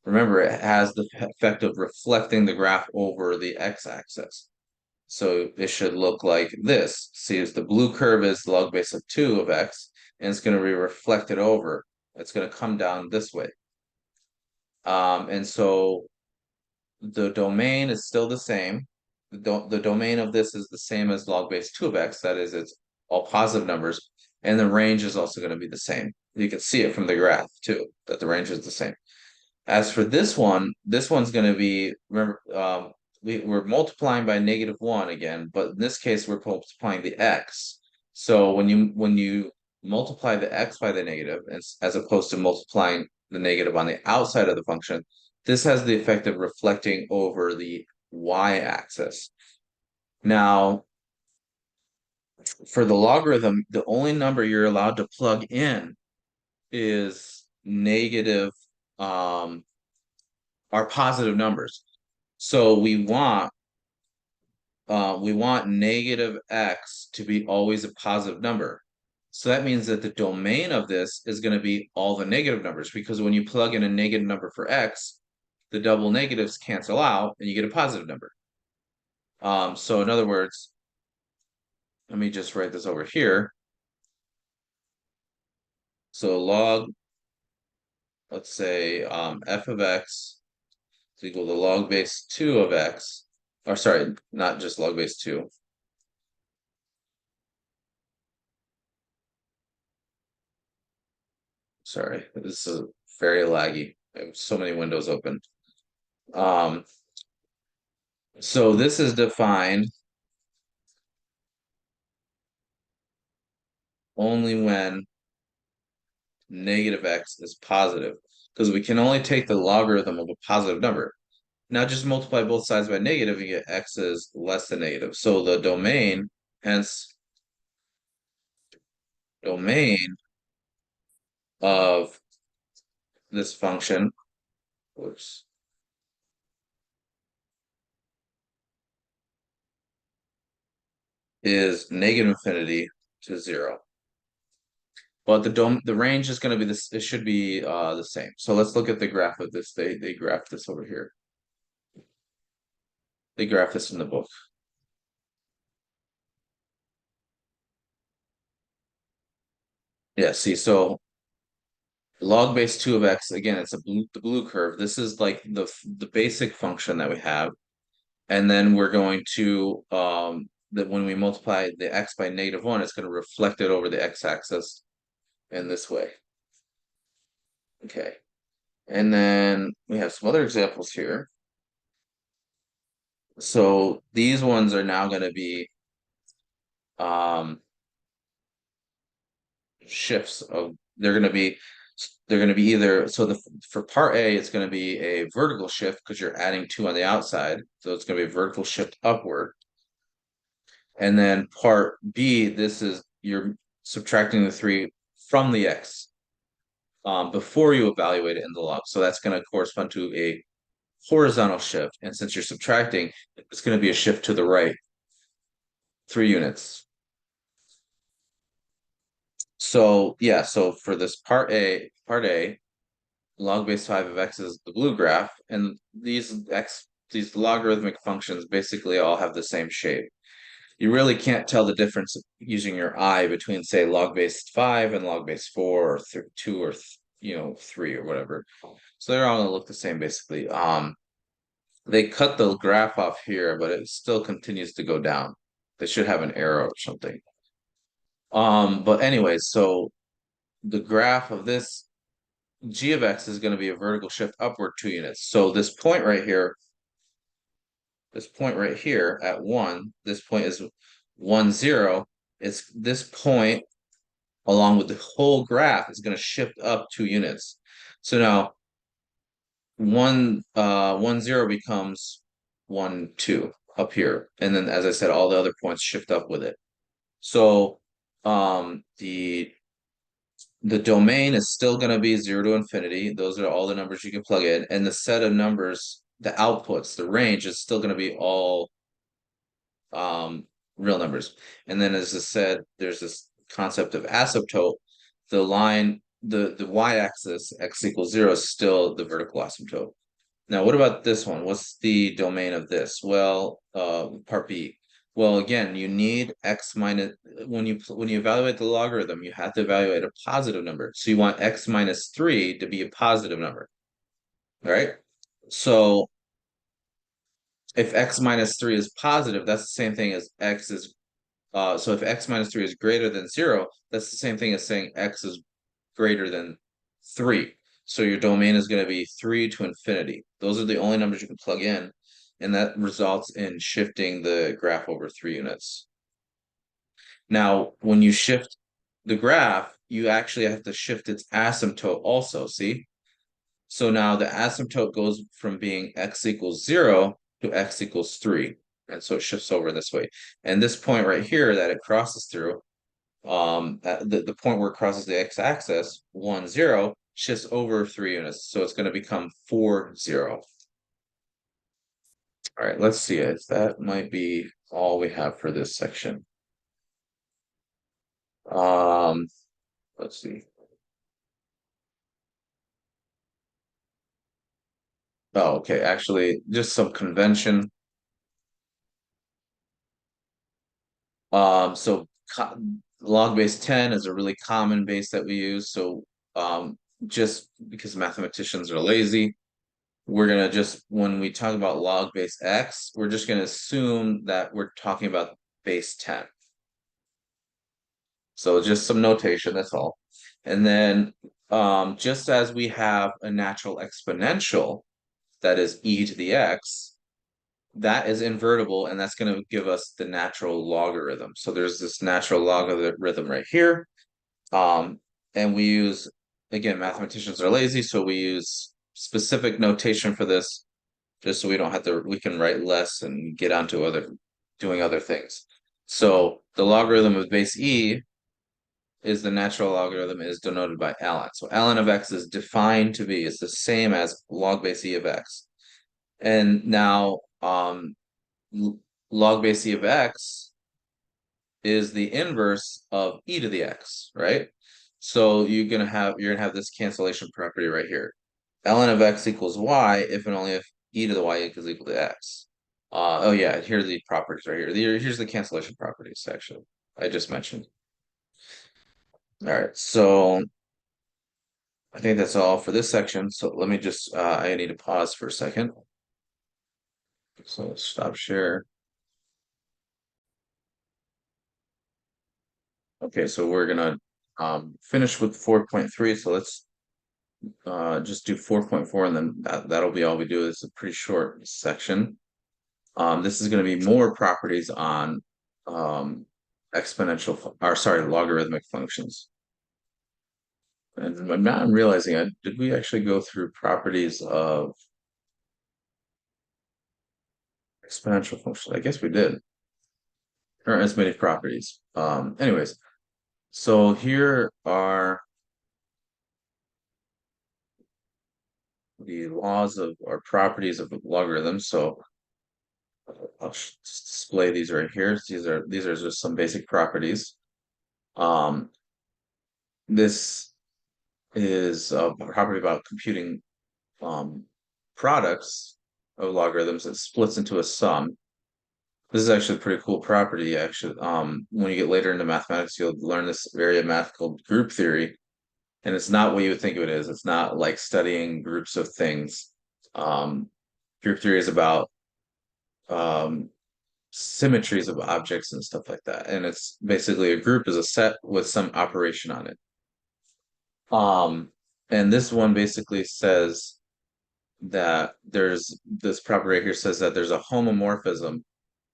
Remember, it has the effect of reflecting the graph over the x-axis. So it should look like this. See, as the blue curve is log base of 2 of x, and it's going to be reflected over. It's going to come down this way. And so the domain is still the same. The domain of this is the same as log base 2 of x, that is, it's all positive numbers, and the range is also going to be the same. You can see it from the graph too, that the range is the same. As for this one's going to be, remember, we're multiplying by -1 again, but in this case, we're multiplying the x. So when you multiply the x by the negative, as opposed to multiplying the negative on the outside of the function, this has the effect of reflecting over the y-axis. Now, for the logarithm, the only number you're allowed to plug in is negative, are positive numbers. So we want negative x to be always a positive number. So that means that the domain of this is going to be all the negative numbers, because when you plug in a negative number for x, the double negatives cancel out and you get a positive number. So in other words, let me just write this over here. So let's say f of x is equal to log base 2 of x, or sorry, not just log base 2. Sorry, this is very laggy. I have so many windows open. Um, so this is defined only when negative x is positive, because we can only take the logarithm of a positive number. Now just multiply both sides by negative, you get x is less than negative. So the domain, hence domain of this function, whoops, is negative infinity to 0. But the range is going to be this. It should be the same. So let's look at the graph of this. They graph this over here. They graph this in the book. Yeah. See, so log base 2 of x, again, it's the blue curve. This is like the basic function that we have, and then we're going to that when we multiply the x by -1, it's going to reflect it over the x-axis in this way. Okay. And then we have some other examples here. So these ones are now going to be um, shifts of they're going to be either so the for part A it's going to be a vertical shift because you're adding 2 on the outside, so it's going to be a vertical shift upward. And then part B, this is you're subtracting the 3 from the x before you evaluate it in the log. So that's going to correspond to a horizontal shift. And since you're subtracting, it's going to be a shift to the right, 3 units. So yeah, so for this part A, log base 5 of x is the blue graph, and these logarithmic functions basically all have the same shape. You really can't tell the difference using your eye between, say, log base 5 and log base 4 or 2 or 3 or whatever. So they're all gonna look the same basically. They cut the graph off here, but it still continues to go down. They should have an arrow or something. But anyways, so the graph of this g of x is going to be a vertical shift upward 2 units. So this point right here at 1, this point is 1, 0. It's this point along with the whole graph is going to shift up 2 units. So now 1 0 becomes 1 2 up here, and then as I said, all the other points shift up with it. So the domain is still going to be 0 to infinity. Those are all the numbers you can plug in, and the set of numbers, the outputs, the range is still going to be all real numbers. And then as I said, there's this concept of asymptote. The line, the y-axis, x equals 0, is still the vertical asymptote. Now, what about this one? What's the domain of this? Well, part B. Well, again, you need x minus when you evaluate the logarithm, you have to evaluate a positive number. So you want x minus 3 to be a positive number. All right. So if x minus 3 is positive, that's the same thing as x is so if x minus 3 is greater than 0, that's the same thing as saying x is greater than 3. So your domain is going to be 3 to infinity. Those are the only numbers you can plug in, and that results in shifting the graph over 3 units. Now, when you shift the graph, you actually have to shift its asymptote also, see? So now the asymptote goes from being x equals 0 to x equals 3. And so it shifts over this way. And this point right here that it crosses through, the point where it crosses the x-axis, 1 0, shifts over 3 units. So it's going to become 4 0. All right, let's see it. That might be all we have for this section. Um, let's see. Oh, okay. Actually, just some convention. So log base 10 is a really common base that we use. So just because mathematicians are lazy, we're gonna just when we talk about log base x, we're just gonna assume that we're talking about base 10. So just some notation, that's all. And then just as we have a natural exponential that is e to the x, that is invertible, and that's going to give us the natural logarithm. So there's this natural logarithm right here. And we use, again, mathematicians are lazy, so we use specific notation for this. just so we don't have to, we can write less and get onto doing other things. So the logarithm of base e is the natural logarithm is denoted by ln. So ln of x is defined to be, is the same as log base e of x. And now log base e of x is the inverse of e to the x, right? So you're gonna have this cancellation property right here. Ln of x equals y if and only if e to the y is equal to x. Oh yeah, here are the properties right here. Here's the cancellation properties actually I just mentioned. All right, so I think that's all for this section. So let me just I need to pause for a second. So let's stop share. Okay, so we're gonna finish with 4.3. So let's just do 4.4 and then that'll be all we do. It's a pretty short section. This is going to be more properties on logarithmic functions. And now I'm realizing, did we actually go through properties of exponential functions? I guess we did. There aren't as many properties. Anyways, so here are the laws of or properties of logarithms. So I'll just display these right here. These are just some basic properties. Um, this is a property about computing products of logarithms that splits into a sum. This is actually a pretty cool property. Actually, when you get later into mathematics, you'll learn this area of math called group theory, and it's not what you would think of it is. It's not like studying groups of things. Um, Group theory is about um, symmetries of objects and stuff like that, and it's basically a group is a set with some operation on it. And this one basically says that there's this property right here says that there's a homomorphism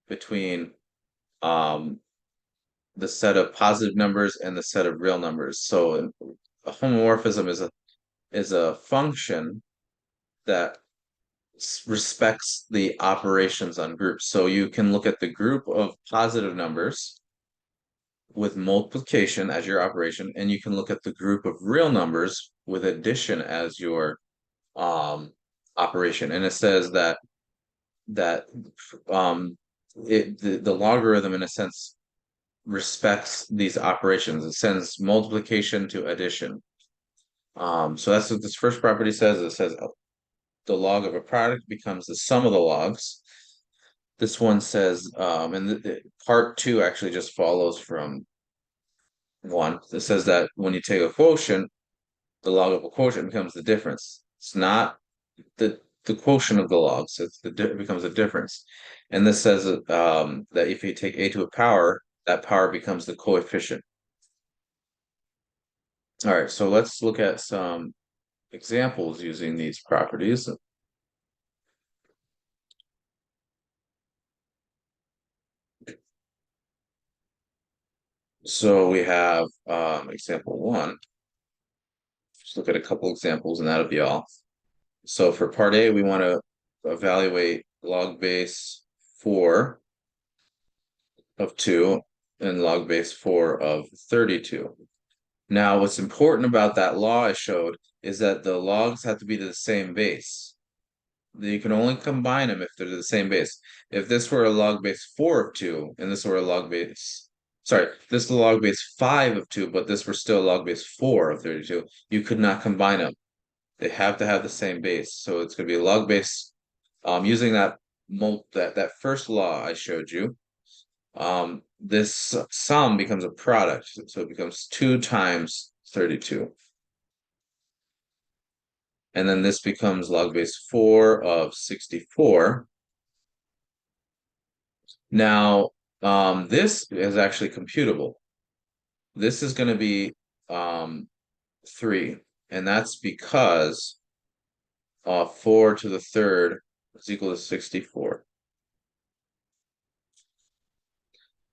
between um the set of positive numbers and the set of real numbers. So a homomorphism is a function that respects the operations on groups. So you can look at the group of positive numbers with multiplication as your operation, and you can look at the group of real numbers with addition as your operation. And it says that the logarithm in a sense respects these operations. It sends multiplication to addition. So that's what this first property says. It says the log of a product becomes the sum of the logs. This one says, and part two actually just follows from one. It says that when you take a quotient, the log of a quotient becomes the difference. It's not the quotient of the logs. It becomes a difference. And this says that if you take a to a power, that power becomes the coefficient. All right, so let's look at some examples using these properties. So we have example one. Just look at a couple examples and that'll be all. So for part A, we want to evaluate log base 4 of 2 and log base 4 of 32. Now, what's important about that law I showed is that the logs have to be the same base. You can only combine them if they're the same base. If this were a log base 4 of 2 and this were a log base, sorry, this is a log base 5 of 2, but this were still a log base 4 of 32, you could not combine them. They have to have the same base. So it's going to be a log base using that first law I showed you. This sum becomes a product, so it becomes 2 times 32. And then this becomes log base 4 of 64. Now, this is actually computable. This is going to be 3, and that's because 4 to the third is equal to 64.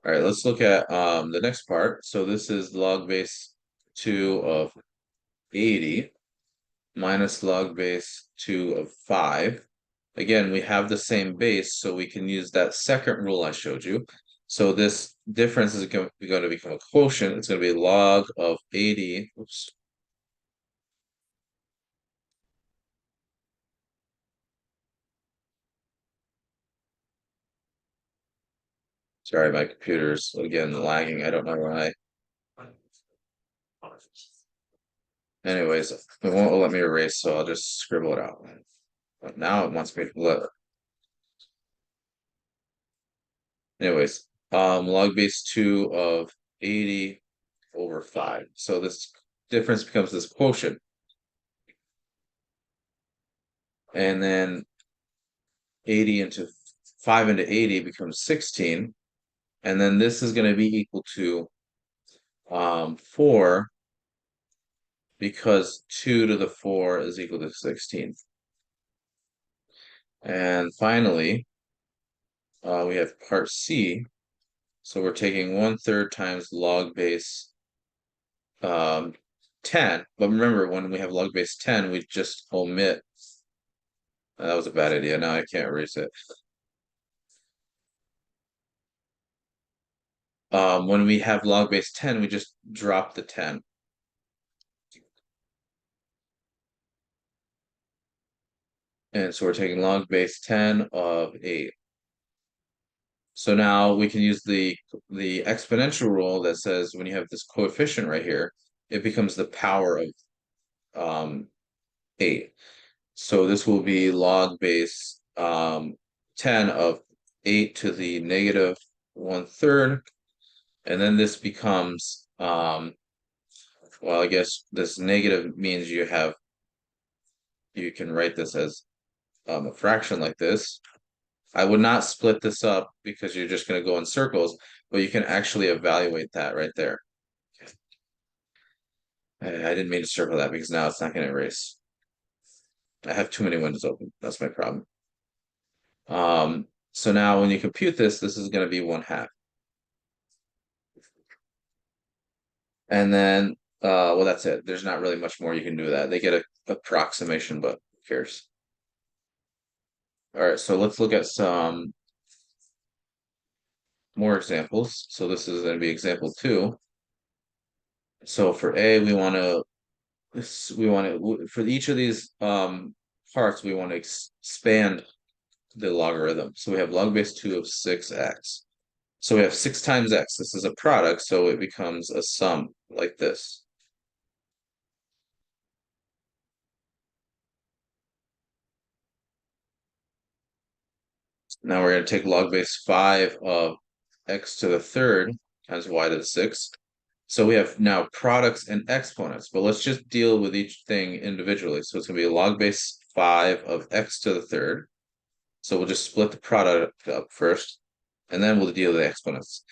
All right, let's look at the next part. So this is log base 2 of 80 minus log base 2 of 5. again, we have the same base, so we can use that second rule I showed you. So this difference is going to become a quotient. It's going to be log of 80. Oops. Sorry, my computer's again lagging. I don't know why. Anyways, it won't let me erase, so I'll just scribble it out. But now it wants me to let. Anyways, log base 2 of 80 over 5. So this difference becomes this quotient. And then 80 into 5 into 80 becomes 16. And then this is going to be equal to 4 because 2 to the 4 is equal to 16. And finally, we have part C. So we're taking 1/3 times log base 10. But remember, when we have log base 10, we just omit. That was a bad idea. Now I can't erase it. When we have log base 10, we just drop the 10. And so we're taking log base 10 of 8. So now we can use the exponential rule that says when you have this coefficient right here, it becomes the power of 8. So this will be log base 10 of 8 to the negative 1/3. And then this becomes well, I guess this negative means you can write this as a fraction like this. I would not split this up because you're just going to go in circles, but you can actually evaluate that right there. I didn't mean to circle that because now it's not going to erase. I have too many windows open. That's my problem. So now when you compute this, this is going to be 1/2. And then, well, that's it. There's not really much more you can do with that. They get a approximation, but who cares? All right, so let's look at some more examples. So this is going to be example 2. So for A, we want to for each of these parts, we want to expand the logarithm. So we have log base 2 of 6x. So we have 6 times x. This is a product, so it becomes a sum like this. Now we're going to take log base 5 of x to the third times y to the sixth. So we have now products and exponents, but let's just deal with each thing individually. So it's going to be log base 5 of x to the third. So we'll just split the product up first, and then we'll deal with the exponents.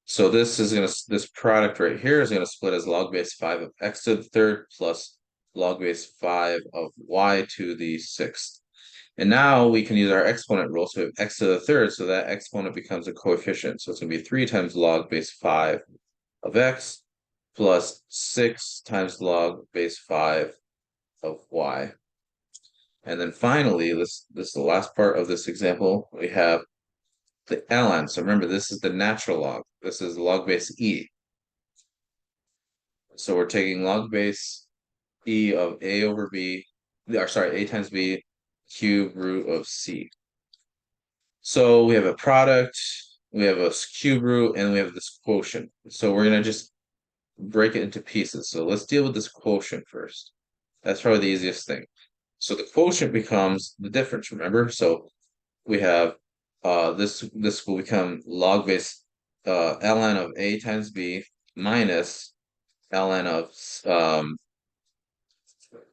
So this product right here is gonna split as log base 5 of x to the third plus log base 5 of y to the sixth. And now we can use our exponent rule. So we have x to the third, so that exponent becomes a coefficient. So it's gonna be 3 times log base 5 of x plus 6 times log base 5 of y. And then finally, this is the last part of this example. We have the ln. So remember, this is the natural log. This is log base e. So we're taking log base e of a over b, or sorry, a times b cube root of c. So we have a product, we have a cube root, and we have this quotient. So we're gonna just break it into pieces. So let's deal with this quotient first. That's probably the easiest thing. So the quotient becomes the difference, remember? So we have this will become log base ln of a times b minus ln of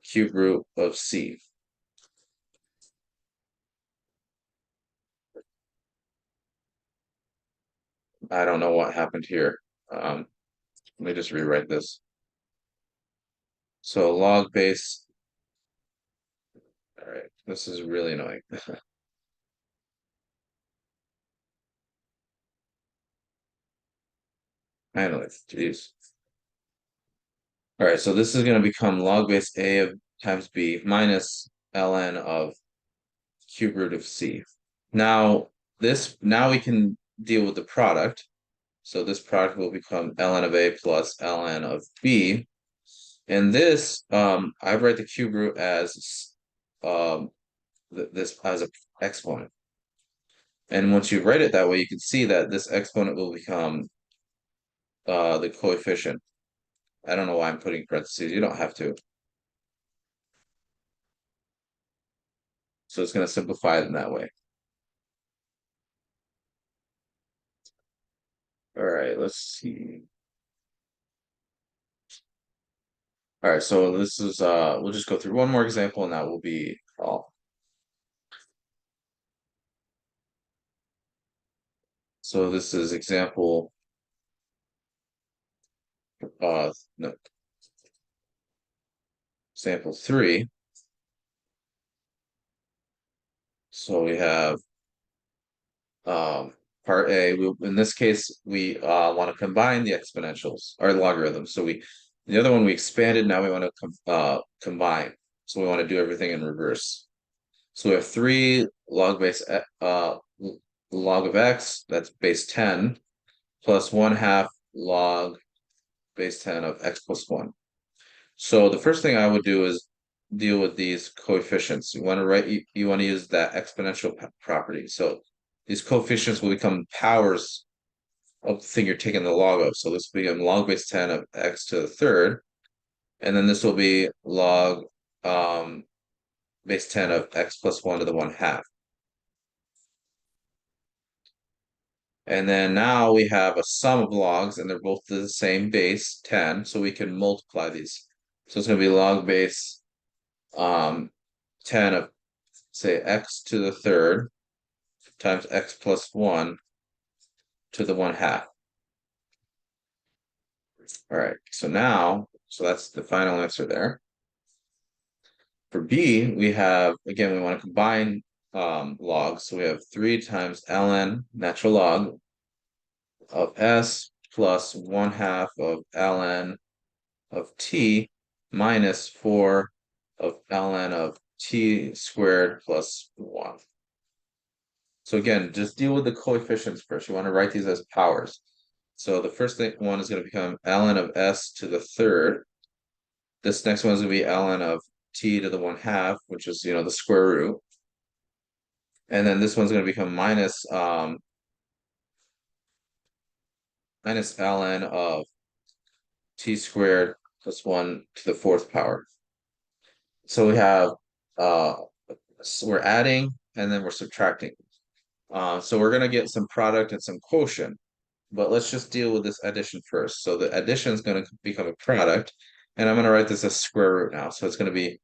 cube root of c. I don't know what happened here. Let me just rewrite this. So log base. All right, this is really annoying. Finally, jeez. All right, so this is going to become log base a of times b minus ln of cube root of c. Now now we can deal with the product. So this product will become ln of a plus ln of b. And this, I write the cube root as this as a exponent. And once you write it that way, you can see that this exponent will become the coefficient. I don't know why I'm putting parentheses. You don't have to. So it's going to simplify it in that way. All right, let's see. All right, so this is we'll just go through one more example and that will be all. So this is example no, example 3. So we have part A. In this case, we want to combine the exponentials or logarithms. So the other one we expanded. Now we want to combine. So we want to do everything in reverse. So we have 3 log of x, that's base 10, plus 1/2 log base 10 of x plus 1. So the first thing I would do is deal with these coefficients. You want to use that exponential property. So these coefficients will become powers of the thing you're taking the log of. So this will become log base 10 of x to the third. And then this will be log base 10 of x plus 1 to the 1/2. And then now we have a sum of logs, and they're both the same base, 10, so we can multiply these. So it's going to be log base 10 of, say, x to the third times x plus 1 to the 1/2. All right, so that's the final answer there. For B, we have, again, we want to combine logs. So we have 3 times ln natural log of s plus 1/2 of ln of t minus 4 of ln of t squared plus 1. So again, just deal with the coefficients first. You want to write these as powers. So the first one is going to become ln of s to the third. This next one is going to be ln of t to the 1/2, which is, the square root. And then this one's going to become minus ln of t squared plus 1 to the 4th power. So we have, so we're adding and then we're subtracting. So we're going to get some product and some quotient, but let's just deal with this addition first. So the addition is going to become a product, and I'm going to write this as square root now. So it's going to be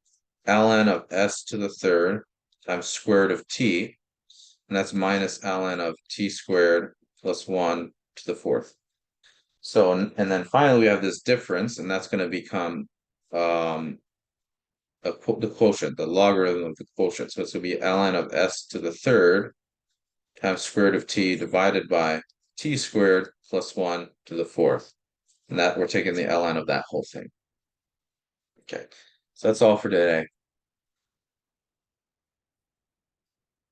ln of s to the third times square root of t, and that's minus ln of t squared plus 1 to the 4th. So, and then finally we have this difference, and that's going to become the quotient, the logarithm of the quotient. So it's going to be ln of s to the third times square root of t divided by t squared plus 1 to the 4th. And that we're taking the ln of that whole thing. Okay, so that's all for today.